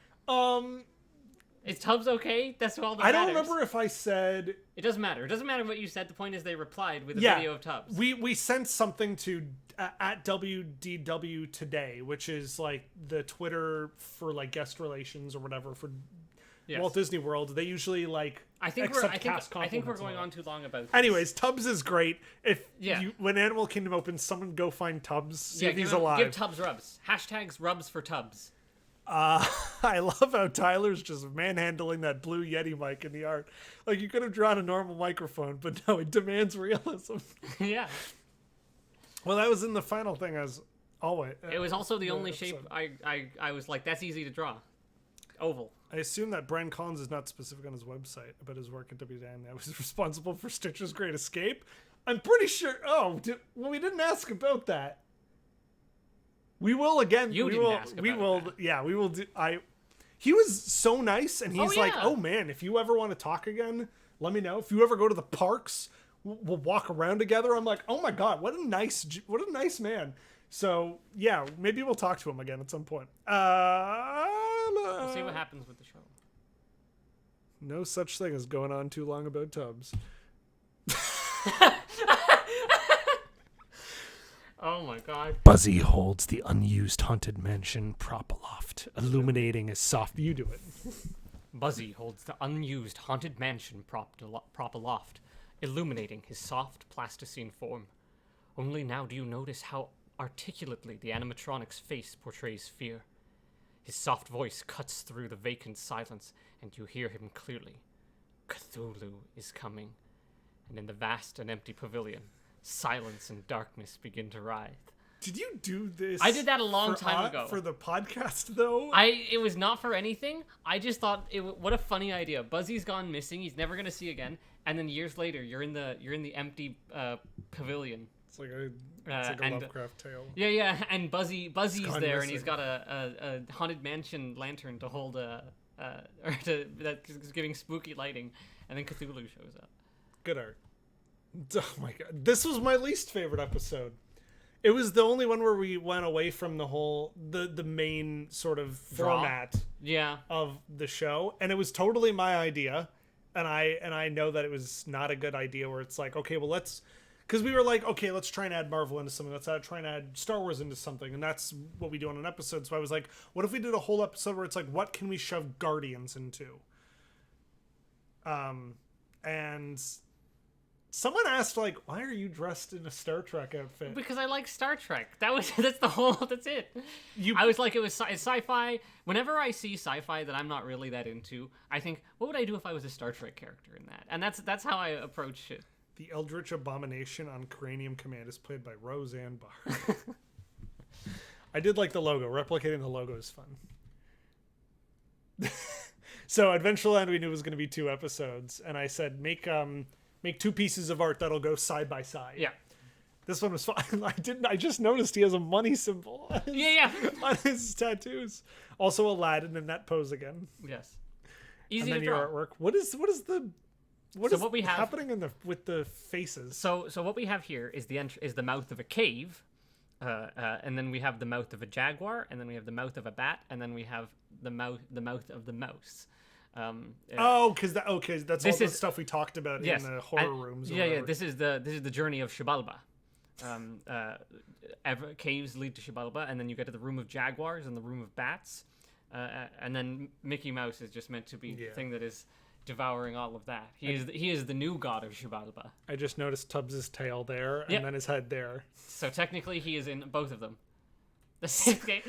is Tubbs okay? That's all that I matters. don't remember if I said... It doesn't matter. It doesn't matter what you said. The point is they replied with a video of Tubbs. We sent something to at WDW Today, which is like the Twitter for like guest relations or whatever for Walt Disney World. They usually like I think we're going on too long about this. Anyways, Tubbs is great. When Animal Kingdom opens, someone go find Tubbs. See if he's alive. Give Tubbs rubs. # rubs for Tubbs. I love how Tyler's just manhandling that blue Yeti mic in the art. Like, you could have drawn a normal microphone, but no, it demands realism. Yeah. Well, that was in the final thing as always. It was also the only shape I was like, that's easy to draw. Oval. I assume that Brian Collins is not specific on his website about his work at WDW. I was responsible for Stitcher's Great Escape. I'm pretty sure... we didn't ask about that. We will again. We will. Yeah, we will do. He was so nice, and he's like, "Oh man, if you ever want to talk again, let me know. If you ever go to the parks, we'll walk around together." I'm like, "Oh my god, what a nice man." So yeah, maybe we'll talk to him again at some point. We'll see what happens with the show. No such thing as going on too long about Tubbs. Oh my god. Buzzy holds the unused haunted mansion prop aloft, illuminating his soft... You do it. Buzzy holds the unused haunted mansion prop aloft, illuminating his soft plasticine form. Only now do you notice how articulately the animatronic's face portrays fear. His soft voice cuts through the vacant silence, and you hear him clearly. Cthulhu is coming. And in the vast and empty pavilion, silence and darkness begin to writhe. Did you do this? I did that a long time ago. For the podcast, though? It was not for anything. I just thought, what a funny idea. Buzzy's gone missing. He's never going to see again. And then years later, you're in the empty pavilion. It's like a Lovecraft tale. Yeah. And Buzzy's there, missing. And he's got a haunted mansion lantern to hold that's giving spooky lighting. And then Cthulhu shows up. Good art. Oh my god, this was my least favorite episode. It was the only one where we went away from the main sort of format of the show, and it was totally my idea, and I know that it was not a good idea where it's like, okay, well because we were like, okay, let's try and add Marvel into something, let's try and add Star Wars into something, and that's what we do on an episode. So I was like, what if we did a whole episode where it's like, what can we shove Guardians into? And someone asked, like, why are you dressed in a Star Trek outfit? Because I like Star Trek. That's it. I was like, it's sci-fi. Whenever I see sci-fi that I'm not really that into, I think, what would I do if I was a Star Trek character in that? And that's how I approach it. The Eldritch Abomination on Cranium Command is played by Roseanne Barr. I did like the logo. Replicating the logo is fun. So Adventureland we knew was going to be 2 episodes, and I said make 2 pieces of art that'll go side by side. Yeah. This one was fine. I just noticed he has a money symbol on on his tattoos. Also Aladdin in that pose again. Yes. Easy And then to your draw. artwork. What is what we have happening with the faces? So what we have here is the mouth of a cave, and then we have the mouth of a jaguar, and then we have the mouth of a bat, and then we have the mouth of the mouse. That's all the stuff we talked about Yes. in the horror rooms. Or Yeah. whatever. This is the journey of Xibalba. Caves lead to Xibalba, and then you get to the room of jaguars and the room of bats, and then Mickey Mouse is just meant to be the thing that is devouring all of that. He is the new god of Xibalba. I just noticed Tubbs' tail there, and then his head there. So technically, he is in both of them. Okay.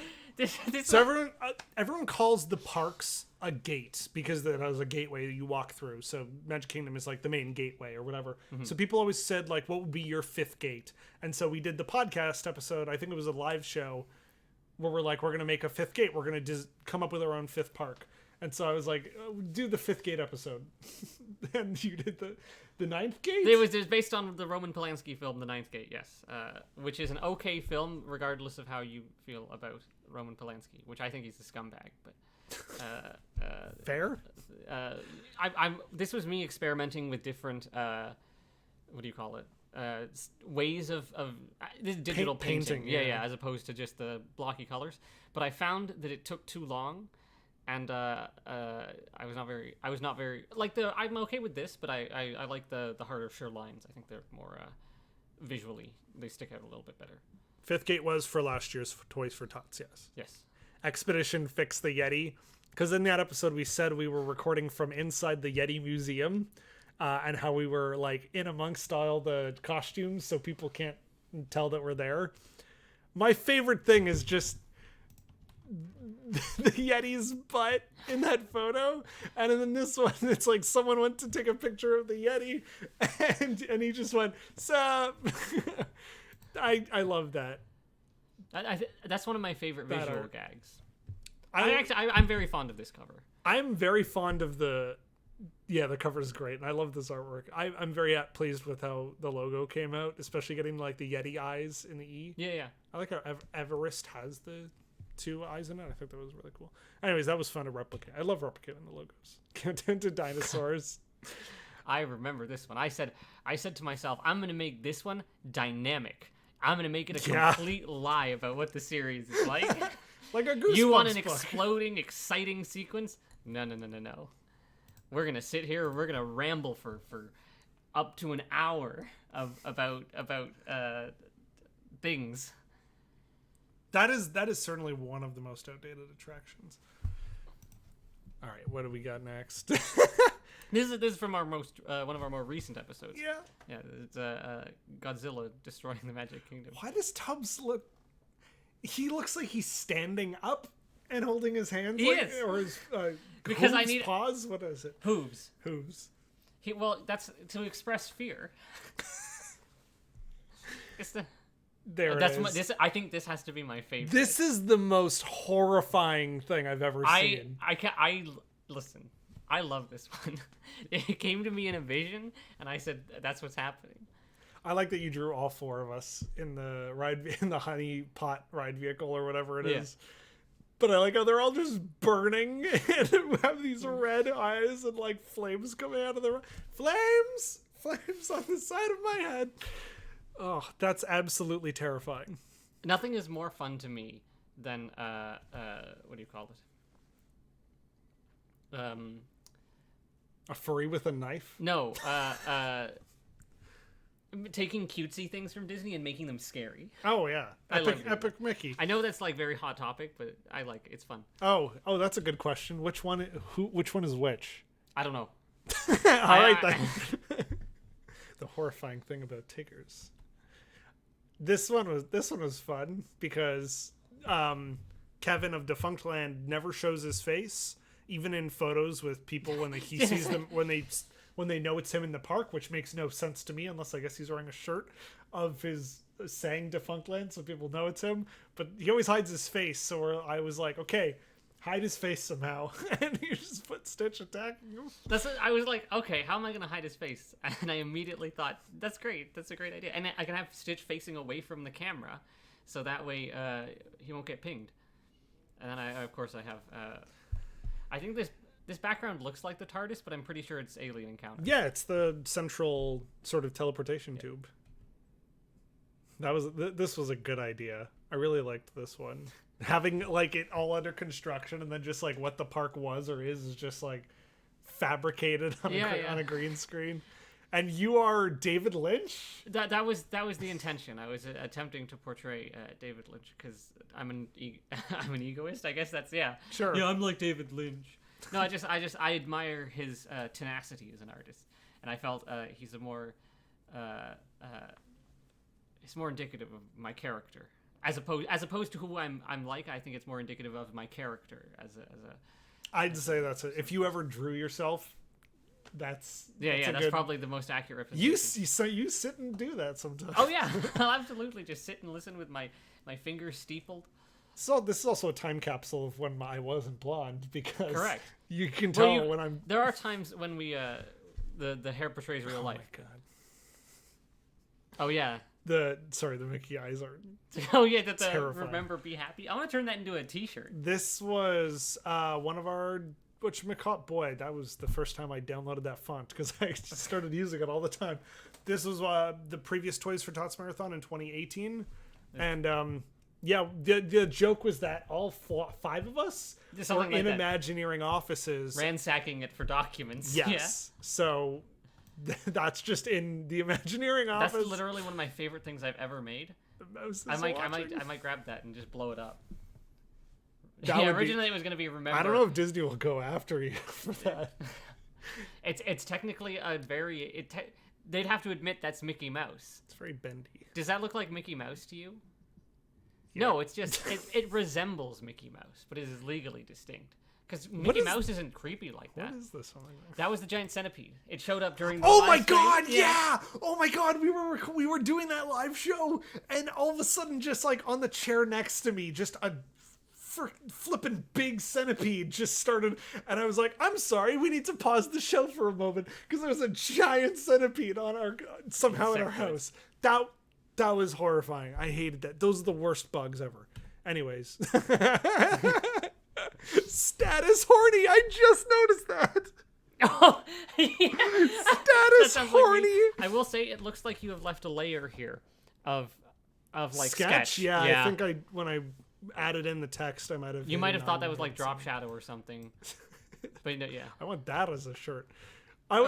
So everyone calls the parks a gate because that has a gateway that you walk through. So Magic Kingdom is like the main gateway or whatever. Mm-hmm. So people always said like, what would be your 5th gate? And so we did the podcast episode. I think it was a live show where we're like, we're going to make a 5th gate. We're going to come up with our own 5th park. And so I was like, do the 5th gate episode. And you did the 9th gate? It was based on the Roman Polanski film, The Ninth Gate, yes. Which is an okay film, regardless of how you feel about Roman Polanski, which I think he's a scumbag. But Fair? This was me experimenting with different, what do you call it? Ways of this is digital painting. Yeah, as opposed to just the blocky colors. But I found that it took too long. And I was not very like I'm okay with this, but I like the harder sure lines. I think they're more visually, they stick out a little bit better. 5th gate was for last year's Toys for Tots, yes. Yes. Expedition Fix the Yeti. Because in that episode we said we were recording from inside the Yeti Museum, and how we were like in amongst all the costumes so people can't tell that we're there. My favorite thing is just the Yeti's butt in that photo, and then this one it's like someone went to take a picture of the Yeti and he just went sup. I love that. That's one of my favorite visual art. gags. I'm very fond of this cover. I'm very fond of the cover is great, and I love this artwork. I'm very pleased with how the logo came out, especially getting like the Yeti eyes in the E. Yeah. I like how Everest has the 2 eyes in it. I think that was really cool. Anyways, that was fun to replicate. I love replicating the logos. Countdown to dinosaurs. I remember this one. I said to myself, I'm going to make this one dynamic. I'm going to make it a complete lie about what the series is like. Like a Goosebumps You want an book. exploding, exciting sequence? No. We're going to sit here and we're going to ramble for up to an hour about things. That is certainly one of the most outdated attractions. All right, what do we got next? This is from our most one of our more recent episodes. Yeah. It's Godzilla destroying the Magic Kingdom. Why does Tubbs look? He looks like he's standing up and holding his hands. He like, is. Or his Because I hooves, need- paws. What is it? Hooves. Hooves. Well, that's to express fear. It's the. There That's it is. I think this has to be my favorite. This is the most horrifying thing I've ever seen. Listen. I love this one. It came to me in a vision, and I said, "That's what's happening." I like that you drew all 4 of us in the honey pot ride vehicle or whatever it is. But I like how they're all just burning and have these red eyes and like flames coming out of their flames on the side of my head. Oh, that's absolutely terrifying. Nothing is more fun to me than what do you call it? A furry with a knife? No, taking cutesy things from Disney and making them scary. Oh yeah, I love it. Epic Mickey. I know that's like very hot topic, but I like it. It's fun. Oh, that's a good question. Which one is which? I don't know. All right then. The horrifying thing about Tiggers. This one was fun because Kevin of Defunctland never shows his face, even in photos with people when he sees them when they know it's him in the park, which makes no sense to me unless I guess he's wearing a shirt of his saying Defunctland so people know it's him. But he always hides his face, so I was like, okay, hide his face somehow, and you just put Stitch attacking him. I was like, okay, how am I gonna hide his face? And I immediately thought, that's great. That's a great idea. And I can have Stitch facing away from the camera, so that way he won't get pinged. And then I have. I think this background looks like the TARDIS, but I'm pretty sure it's alien encounter. Yeah, it's the central sort of teleportation tube. This was a good idea. I really liked this one. Having like it all under construction, and then just like what the park was or is just like fabricated on a green screen. And you are David Lynch? That was the intention. I was attempting to portray David Lynch because I'm an egoist. I guess that's Sure. Yeah, I'm like David Lynch. No, I admire his tenacity as an artist, and I felt he's more indicative of my character as opposed to who I'm like. I think it's more indicative of my character as a. I'd say if you ever drew yourself. That's probably the most accurate representation. You sit and do that sometimes. Oh yeah, I'll absolutely just sit and listen with my fingers steepled. So this is also a time capsule of when I wasn't blonde, because correct. You can tell when I'm. There are times when we the hair portrays real life. Oh my god. Oh yeah. The Mickey eyes are. Oh yeah, the terrifying. remember be happy. I want to turn that into a T-shirt. This was one of our. Whatchamacallit, boy, that was the first time I downloaded that font because I started using it all the time. This was the previous Toys for Tots Marathon in 2018. And the joke was that all 5 of us were in Imagineering offices. Ransacking it for documents. Yes. Yeah. So that's just in the Imagineering office. That's literally one of my favorite things I've ever made. I might grab that and just blow it up. Originally it was going to be remember. I don't know if Disney will go after you for that. It's technically a very they'd have to admit that's Mickey Mouse. It's very bendy. Does that look like Mickey Mouse to you? Yeah. No, it's just it resembles Mickey Mouse, but it is legally distinct. Because Mickey Mouse isn't creepy like that. What is this one? That was the giant centipede. It showed up during the Oh live my stream. god, yeah! Oh my god, we were doing that live show, and all of a sudden, just like on the chair next to me, just a flipping big centipede just started, and I was like, I'm sorry, we need to pause the show for a moment because there's a giant centipede on our in our house. That was horrifying. I hated that. Those are the worst bugs ever. Anyways. Status horny. I just noticed that. Oh, yeah. Status horny. Like I will say it looks like you have left a layer here of like sketch. Yeah, I think when I added in the text, I might have. You might have thought that was like drop shadow or something. But no, yeah. I want that as a shirt.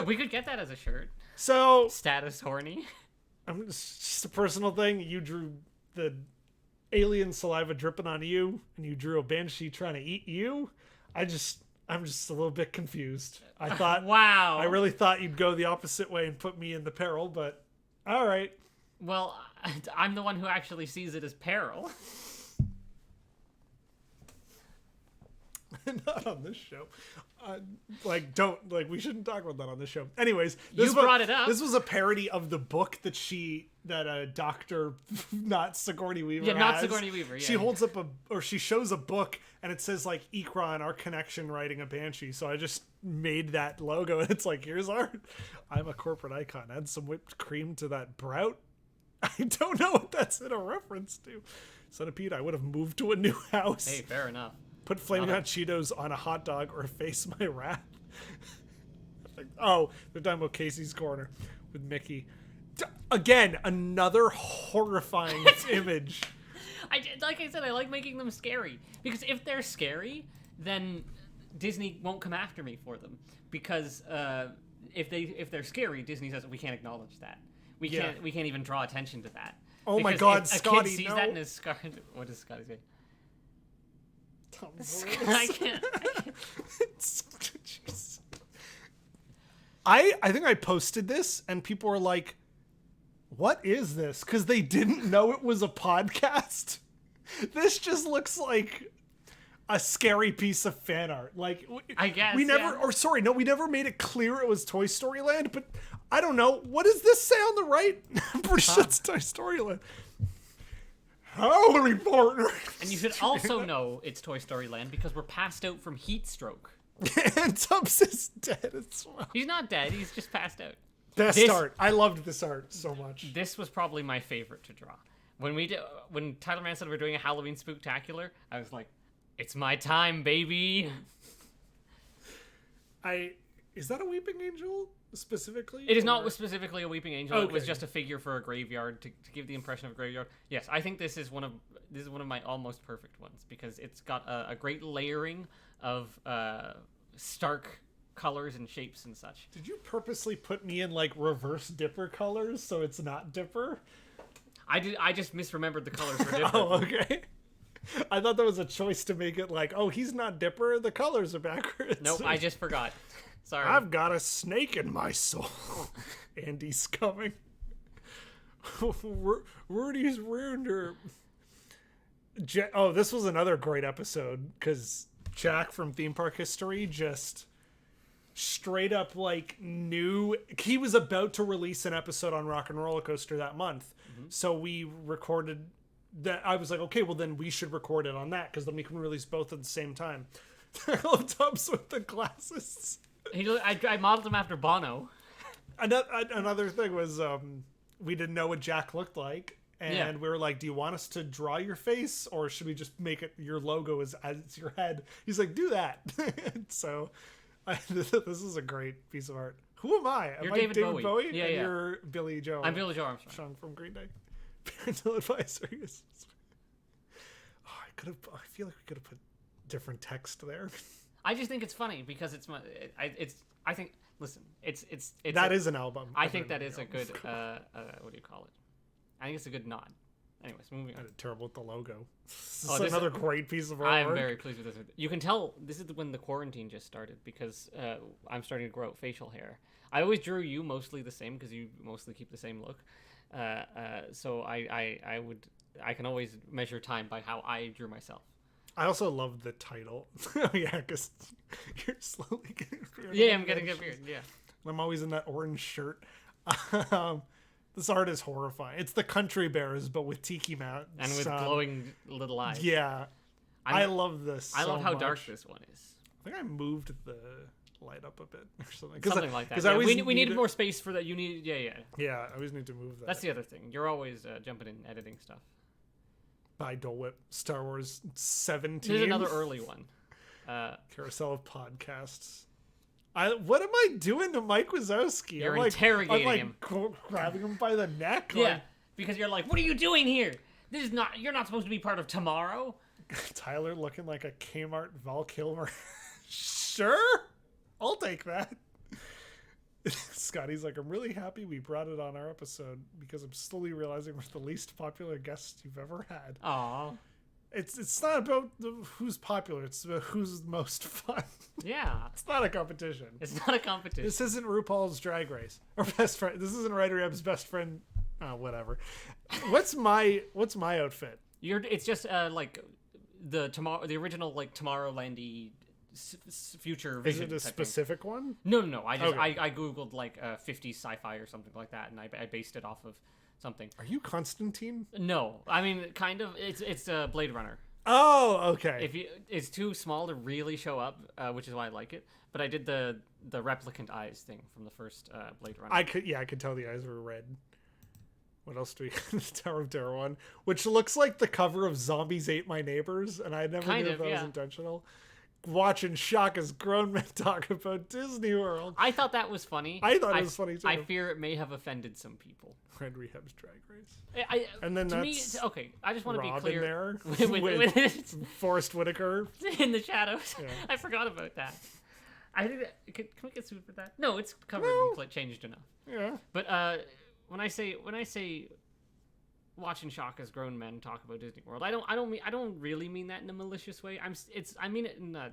We could get that as a shirt. So status horny. It's just a personal thing. You drew the alien saliva dripping on you, and you drew a banshee trying to eat you. I'm just a little bit confused. I thought, wow. I really thought you'd go the opposite way and put me in the peril, but all right. Well, I'm the one who actually sees it as peril. Not on this show. We shouldn't talk about that on this show. Anyways, you brought it up. This was a parody of the book that Dr. not Sigourney Weaver. Yeah, not Sigourney Weaver. Yeah. She holds up she shows a book, and it says like Ikra, Our Connection, riding a banshee. So I just made that logo, and it's like, here's I'm a corporate icon. Add some whipped cream to that brout. I don't know what that's in a reference to. Centipede, I would have moved to a new house. Hey, fair enough. Put Flaming Hot Cheetos on a hot dog or face my wrath. Oh, they're talking about Casey's Corner with Mickey. Again, another horrifying image. Like I said, I like making them scary. Because if they're scary, then Disney won't come after me for them. Because if they're scary, Disney says we can't acknowledge that. We can't even draw attention to that. Oh because my God, if Scotty! A kid sees that and is scarred. What does Scotty say? I can't. I think I posted this and people were like, what is this? Because they didn't know it was a podcast. This just looks like a scary piece of fan art. Like, I guess we never, we never made it clear it was Toy Story Land, but I don't know. What does this say on the right? I'm pretty sure it's Toy Story Land. Howdy, partner. And you should also know it's Toy Story Land because we're passed out from heat stroke. And Tubbs is dead as well. He's not dead. He's just passed out. Best art. I loved this art so much. This was probably my favorite to draw. When Tyler Mann said we're doing a Halloween spooktacular, I was like, it's my time, baby. Is that a weeping angel specifically? It is not specifically a weeping angel. Okay. It was just a figure for a graveyard to give the impression of a graveyard. Yes, I think this is one of my almost perfect ones because it's got a great layering of stark colors and shapes and such. Did you purposely put me in like reverse Dipper colors so it's not Dipper? I just misremembered the colors for Dipper. Oh, okay. I thought that was a choice to make it like, oh, he's not Dipper, the colors are backwards. Nope, I just forgot. Sorry. I've got a snake in my soul. Andy's coming. Rudy's ruined her. This was another great episode because Jack from Theme Park History just straight up like knew he was about to release an episode on Rock and Roller Coaster that month. So we recorded that. I was like, okay, well then we should record it on that because then we can release both at the same time. I love Tubbs with the glasses. I modeled him after Bono. Another thing was we didn't know what Jack looked like. And we were like, do you want us to draw your face or should we just make it your logo as your head? He's like, do that. So this is a great piece of art. Who am I? You're I David Bowie. Yeah, and you're Billy Joe. I'm Billy Joe Armstrong. From Green Day. Parental advisory. I feel like we could have put different text there. I just think it's funny because it's I think listen, it's that is an album. I think that is a good what do you call it? I think it's a good nod. Anyways, moving on. I did terrible with the logo. This is this another great piece of artwork. I'm very pleased with this. You can tell this is when the quarantine just started because I'm starting to grow out facial hair. I always drew you mostly the same because you mostly keep the same look. So I can always measure time by how I drew myself. I also love the title. Yeah, because you're slowly getting beard. Yeah, I'm getting a beard. Yeah. I'm always in that orange shirt. This art is horrifying. It's the Country Bears, but with tiki mats. And with glowing little eyes. Yeah. I love this I so love how much. dark this one is. I think I moved the light up a bit or something. Something like that. Because Yeah, I always we needed more space for that. You need, yeah. Yeah, I always need to move that. That's the other thing. You're always jumping in editing stuff. By Dole Whip, Star Wars 17. Here's another early one. Carousel of podcasts. What am I doing to Mike Wazowski? You're I'm interrogating him. Grabbing him by the neck. Yeah, because you're like, what are you doing here? You're not supposed to be part of tomorrow. Tyler looking like a Kmart Val Kilmer. Sure, I'll take that. Scotty's like, I'm really happy we brought it on our episode because I'm slowly realizing we're the least popular guests you've ever had. Aw. It's not about who's popular. It's about who's most fun. Yeah. It's not a competition. It's not a competition. This isn't RuPaul's Drag Race or Best Friend. This isn't Ryder Rehab's Best Friend. Oh, whatever. What's my outfit? It's just like the original like Tomorrowlandy future vision. Is it a type specific one? No. I just Okay. I googled like 50s sci-fi or something like that, and I based it off of something. Are you Constantine? No, I mean kind of. It's Blade Runner. Oh, okay. It's too small to really show up, which is why I like it. But I did the replicant eyes thing from the first Blade Runner. I could tell the eyes were red. What else do we have? The Tower of Terror one, which looks like the cover of Zombies Ate My Neighbors, and I never knew if that was intentional. Watching shock as grown men talk about Disney World. I thought that was funny. I thought it was funny too. I fear it may have offended some people. Red Rehab's Drag Race. And then to that's me, okay. I just want to be Rob clear. in there with Forrest Whitaker in the shadows. Yeah. I forgot about that. I think can we get sued for that? No, it's covered and changed enough. Yeah. But when I say watching shock as grown men talk about Disney World, I don't really mean that in a malicious way. I mean it in a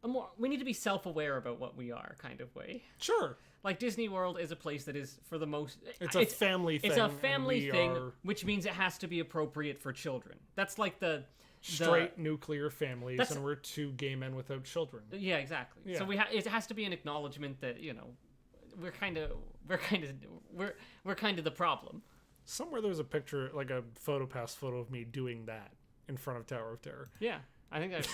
more, we need to be self-aware about what we are kind of way. Sure. Like Disney World is a place that is for the most it's a family thing. It's a family thing, which means it has to be appropriate for children. That's like the straight nuclear families, and we're two gay men without children. Yeah, exactly. Yeah. So it has to be an acknowledgement that we're kind of the problem. Somewhere there's a picture, like a PhotoPass photo of me doing that in front of Tower of Terror. Yeah, I think that's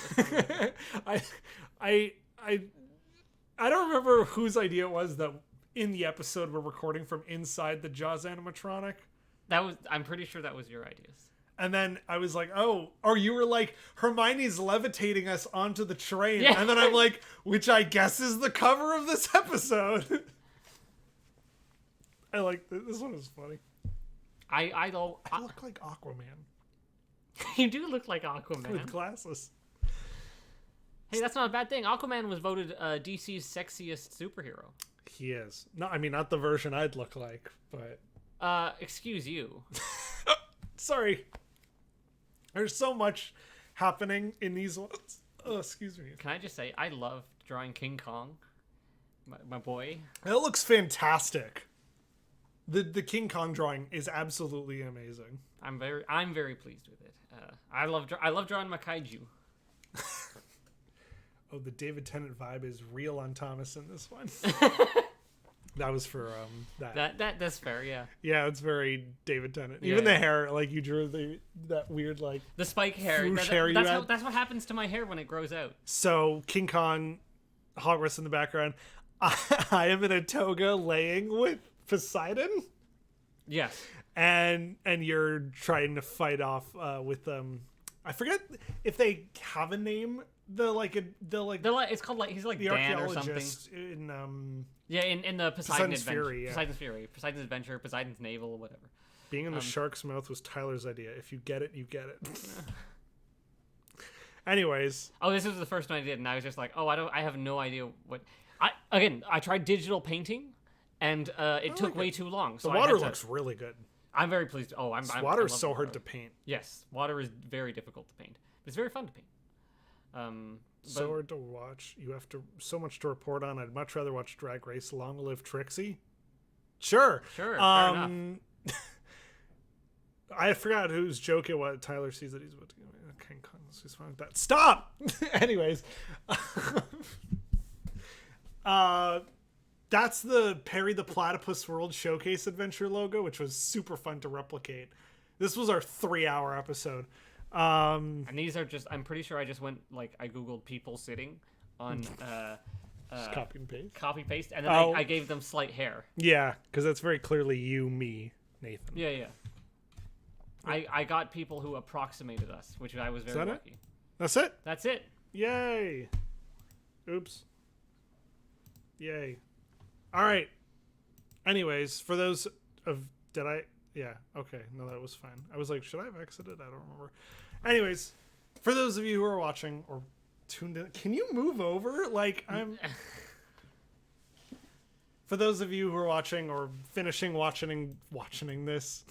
I don't remember whose idea it was that in the episode we're recording from inside the Jaws animatronic. I'm pretty sure that was your ideas. And then I was like, oh, or you were like, Hermione's levitating us onto the train. Yeah. And then I'm like, which I guess is the cover of this episode. I like this one is funny. I look like Aquaman you do look like Aquaman. with glasses. Hey, that's not a bad thing. Aquaman was voted DC's sexiest superhero. He is. No, I mean, not the version I'd look like, but... Excuse you. Sorry. There's so much happening in these ones. Oh, excuse me. Can I just say, I love drawing King Kong. My boy. It looks fantastic. The King Kong drawing is absolutely amazing. I'm very pleased with it. I love drawing my kaiju. Oh, the David Tennant vibe is real on Thomas in this one. That was for that. That's fair, yeah. Yeah, it's very David Tennant. Yeah, Even the yeah. hair, like you drew that weird like The spike hair. swoosh hair you had. That's what happens to my hair when it grows out. So King Kong, Hogwarts in the background. I am in a toga laying with Poseidon. Yes. And you're trying to fight off with I forget if they have a name. It's called like he's like the Dan or something. archaeologist in Yeah, in the Poseidon Poseidon's Adventure. Fury, yeah. Poseidon's Fury. Poseidon's Adventure, Poseidon's Navel, whatever. being in the shark's mouth was Tyler's idea. If you get it, you get it. Anyways, Oh, this was the first one I did, and I was just like, I have no idea what. I tried digital painting, and it took way too long. So the I water had to- looks really good. I'm very pleased. Oh, I Water is love so hard water. to paint. Yes, water is very difficult to paint, but it's very fun to paint. So But- hard to watch. You have to so much to report on. I'd much rather watch Drag Race. Long live Trixie. Sure. Sure, fair enough. I forgot whose joke it was. Tyler sees that he's about to get King Kong. Let's just find that. Stop. Anyways, that's the Perry the Platypus World Showcase Adventure logo, which was super fun to replicate. This was our 3-hour episode. And these are just. I'm pretty sure I just went I googled people sitting on Just copy and paste. copy paste, and then Oh. I gave them slight hair. Yeah, because that's very clearly you, me, Nathan. Yeah. I got people who approximated us, which I was very that it? lucky. That's it. That's it. Yay. Oops. Yay. All right. Anyways, for those of yeah, okay. No, that was fine. I was like, should I have exited? I don't remember. Anyways, for those of you who are watching or tuned in, can you move over? For those of you who are watching or finishing watching this,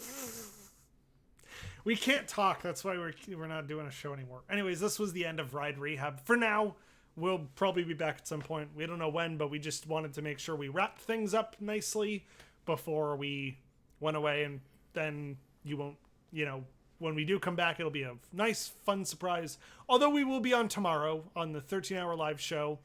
we can't talk. That's why we're not doing a show anymore. Anyways, this was the end of Ride Rehab. For now, we'll probably be back at some point. We don't know when, but we just wanted to make sure we wrapped things up nicely before we went away, and then you won't, when we do come back, it'll be a nice, fun surprise. Although we will be on tomorrow on the 13-hour live show.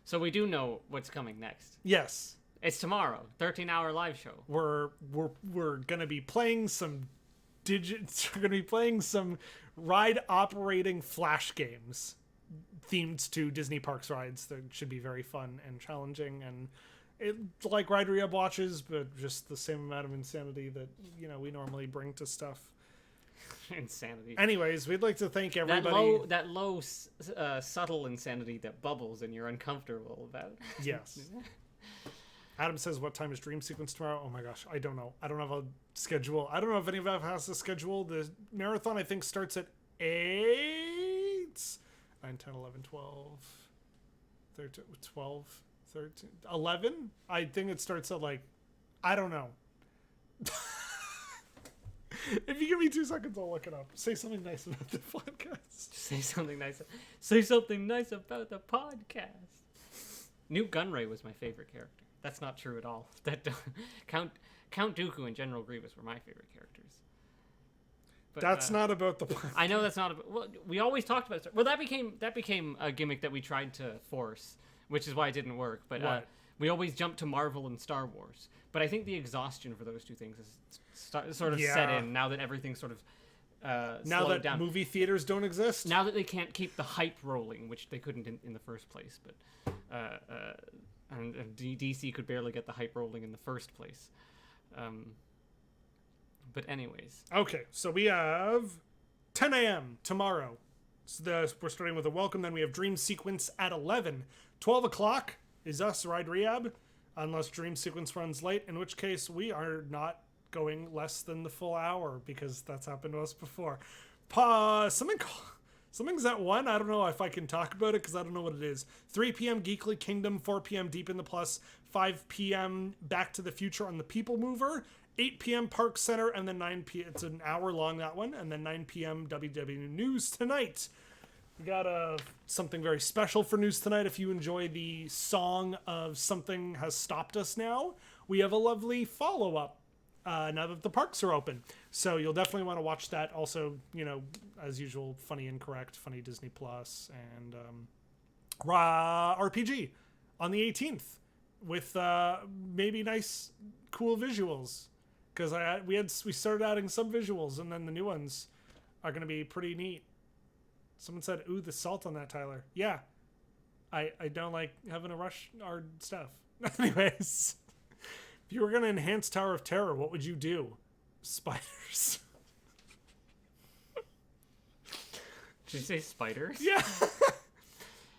So we do know what's coming next. Yes, It's tomorrow, 13-hour live show. we're gonna be playing some we're gonna be playing some ride operating flash games themed to Disney Parks rides that should be very fun and challenging, and like Ride Rehab watches, but just the same amount of insanity that we normally bring to stuff. Insanity. Anyways, we'd like to thank everybody. That low, subtle insanity that bubbles and you're uncomfortable about. Yes. Adam says, what time is Dream Sequence tomorrow? Oh my gosh, I don't know. I don't have a schedule. I don't know if any of us has a schedule. The marathon, I think, starts at 8. 9, 10, 11, 12, 13, 12, 13, 11. I think it starts at I don't know. If you give me 2 seconds, I'll look it up. Say something nice about the podcast. Say something nice. Say something nice about the podcast. Newt Gunray was my favorite character. That's not true at all. That Count Dooku and General Grievous were my favorite characters. But, That's not about the. I know that's not. Well, we always talked about. Well, that became a gimmick that we tried to force, which is why it didn't work. But What? we always jump to Marvel and Star Wars. But I think the exhaustion for those two things is sort of set in now that everything's sort of now that down. movie theaters don't exist. Now that they can't keep the hype rolling, which they couldn't in the first place, but and DC could barely get the hype rolling in the first place. But anyways. Okay, so we have 10 a.m. tomorrow. So we're starting with a welcome, then we have Dream Sequence at 11. 12 o'clock is us, Ride Rehab, unless Dream Sequence runs late, in which case we are not going less than the full hour, because that's happened to us before. Something's at 1. I don't know if I can talk about it because I don't know what it is. 3 p.m. Geekly Kingdom, 4 p.m. Deep in the Plus, 5 p.m. Back to the Future on the People Mover, 8 p.m. Park Center, and then 9 p.m. It's an hour long, that one, and then 9 p.m. WDW News Tonight. We got something very special for News Tonight. If you enjoy the song of Something Has Stopped Us Now, we have a lovely follow-up now that the parks are open. So you'll definitely want to watch that. Also, as usual, Funny Incorrect, Funny Disney Plus, and RPG on the 18th with maybe nice, cool visuals. Because we started adding some visuals, and then the new ones are going to be pretty neat. Someone said, "Ooh, the salt on that, Tyler." Yeah, I don't like having to rush our stuff. Anyways, if you were going to enhance Tower of Terror, what would you do? Spiders. Did you say spiders? Yeah.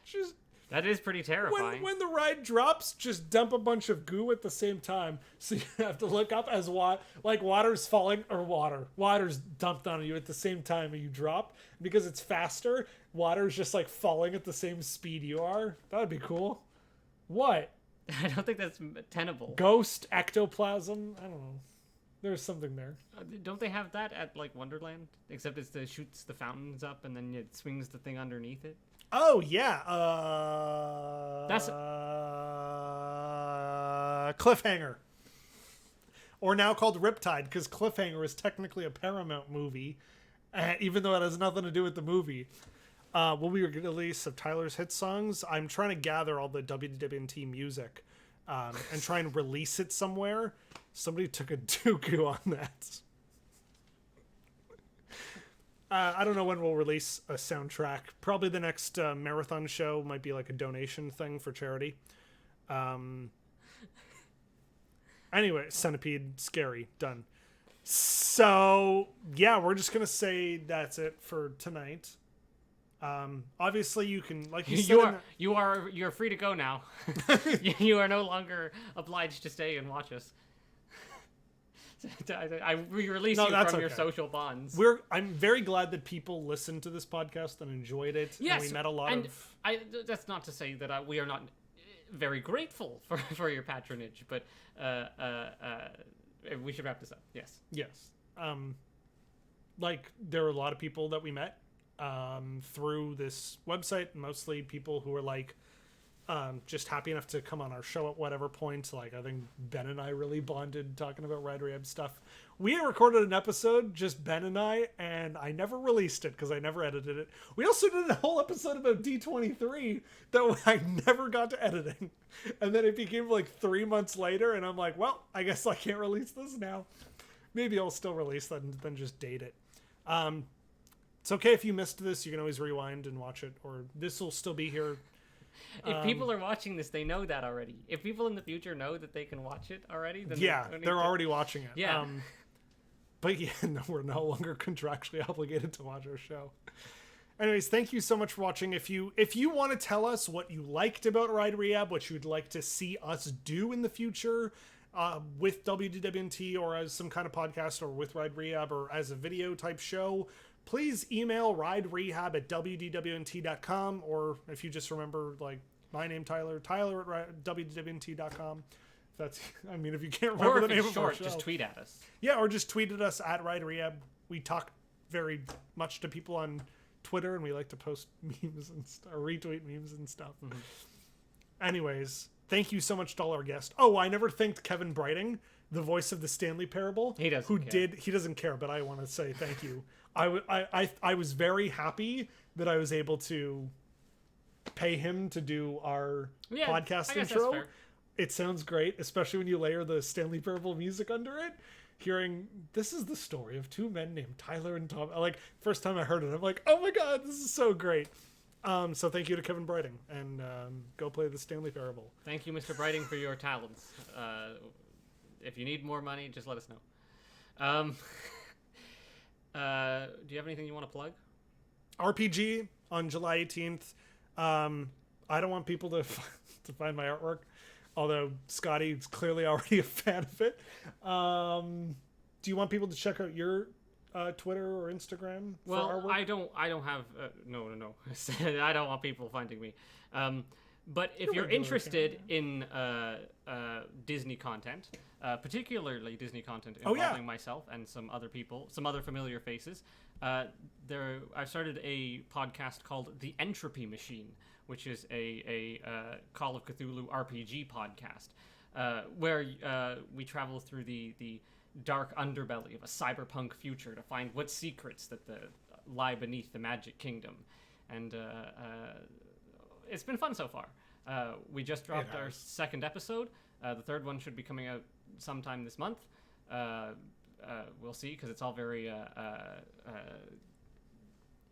Just that is pretty terrifying. When the ride drops, just dump a bunch of goo at the same time. So you have to look up as water's falling, or water's dumped on you at the same time and you drop. Because it's faster, water's just like falling at the same speed you are. That would be cool. What? I don't think that's tenable. Ghost, ectoplasm, I don't know. There's something there. Don't they have that at like Wonderland? Except it shoots the fountains up and then it swings the thing underneath it. Oh yeah, That's Cliffhanger, or now called Riptide, because Cliffhanger is technically a Paramount movie, even though it has nothing to do with the movie. Will be a release of Tyler's hit songs. I'm trying to gather all the WDWNT music and try and release it somewhere. Somebody took a dooku on that. I don't know when we'll release a soundtrack. Probably the next marathon show might be like a donation thing for charity. Anyway, Centipede, scary, done. So, yeah, we're just going to say that's it for tonight. Obviously, you can, like you said... You're free to go now. You are no longer obliged to stay and watch us. We release you from your social bonds. I'm very glad that people listened to this podcast and enjoyed it. Yes, and we met a lot of... that's not to say that we are not very grateful for your patronage, but we should wrap this up. Yes. Yes. There are a lot of people that we met through this website, mostly people who are just happy enough to come on our show at whatever point. I think Ben and I really bonded talking about Ride Rehab stuff. We had recorded an episode, just Ben and I never released it because I never edited it. We also did a whole episode about D23 that I never got to editing. And then it became 3 months later, and I'm like, well, I guess I can't release this now. Maybe I'll still release that and then just date it. It's okay if you missed this. You can always rewind and watch it, or this will still be here. If people are watching this, they know that already. If people in the future know that they can watch it already, then they're already watching it. Yeah. But yeah, no, we're no longer contractually obligated to watch our show. Anyways, thank you so much for watching. If you want to tell us what you liked about Ride Rehab, what you'd like to see us do in the future with WDWNT, or as some kind of podcast, or with Ride Rehab, or as a video type show, please email riderehab@wdwnt.com, or if you just remember, my name, Tyler at wdwnt.com. That's, if you can't remember the name of our show, just tweet at us. Yeah, or just tweet at us at Ride Rehab. We talk very much to people on Twitter, and we like to post memes and or retweet memes and stuff. Mm-hmm. Anyways, thank you so much to all our guests. Oh, I never thanked Kevin Brighting, the voice of the Stanley Parable. He doesn't care. He doesn't care, but I want to say thank you. I was very happy that I was able to pay him to do our podcast intro. It sounds great, especially when you layer the Stanley Parable music under it. Hearing, this is the story of two men named Tyler and Tom. Like, first time I heard it, I'm like, oh my god, this is so great. So thank you to Kevin Brighting, and go play the Stanley Parable. Thank you, Mr. Brighting, for your talents. If you need more money, just let us know. Do you have anything you want to plug? RPG on July 18th. I don't want people to find my artwork, although Scotty's clearly already a fan of it. Do you want people to check out your Twitter or Instagram for artwork? I don't have no. I don't want people finding me. But if you're interested in Disney content, particularly Disney content involving myself and some other people, some other familiar faces, I've started a podcast called The Entropy Machine, which is a Call of Cthulhu RPG podcast, where we travel through the dark underbelly of a cyberpunk future to find what secrets that lie beneath the Magic Kingdom, and it's been fun so far. We just dropped our second episode. The third one should be coming out sometime this month. We'll see, because it's all very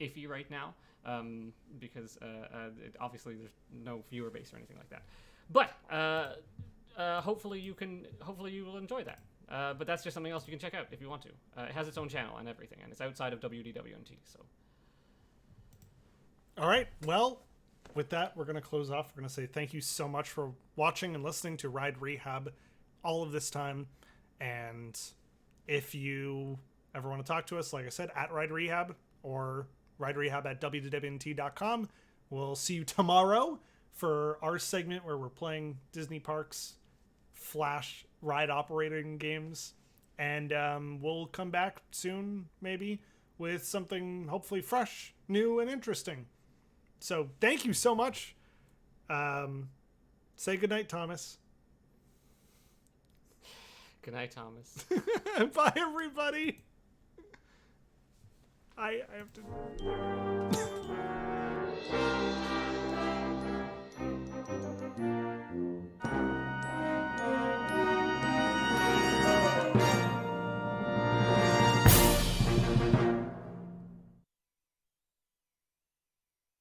iffy right now, because obviously there's no viewer base or anything like that. But hopefully you will enjoy that. But that's just something else you can check out if you want to. It has its own channel and everything, and it's outside of WDWNT. So. All right. Well, with that, we're going to close off. We're going to say thank you so much for watching and listening to Ride Rehab all of this time. And if you ever want to talk to us, like I said, at Ride Rehab or riderehab@WDWNT.com. We'll see you tomorrow for our segment where we're playing Disney Parks Flash ride operating games. And we'll come back soon, maybe, with something hopefully fresh, new, and interesting. So thank you so much. Say goodnight, Thomas. Good night, Thomas. Bye, everybody. I have to...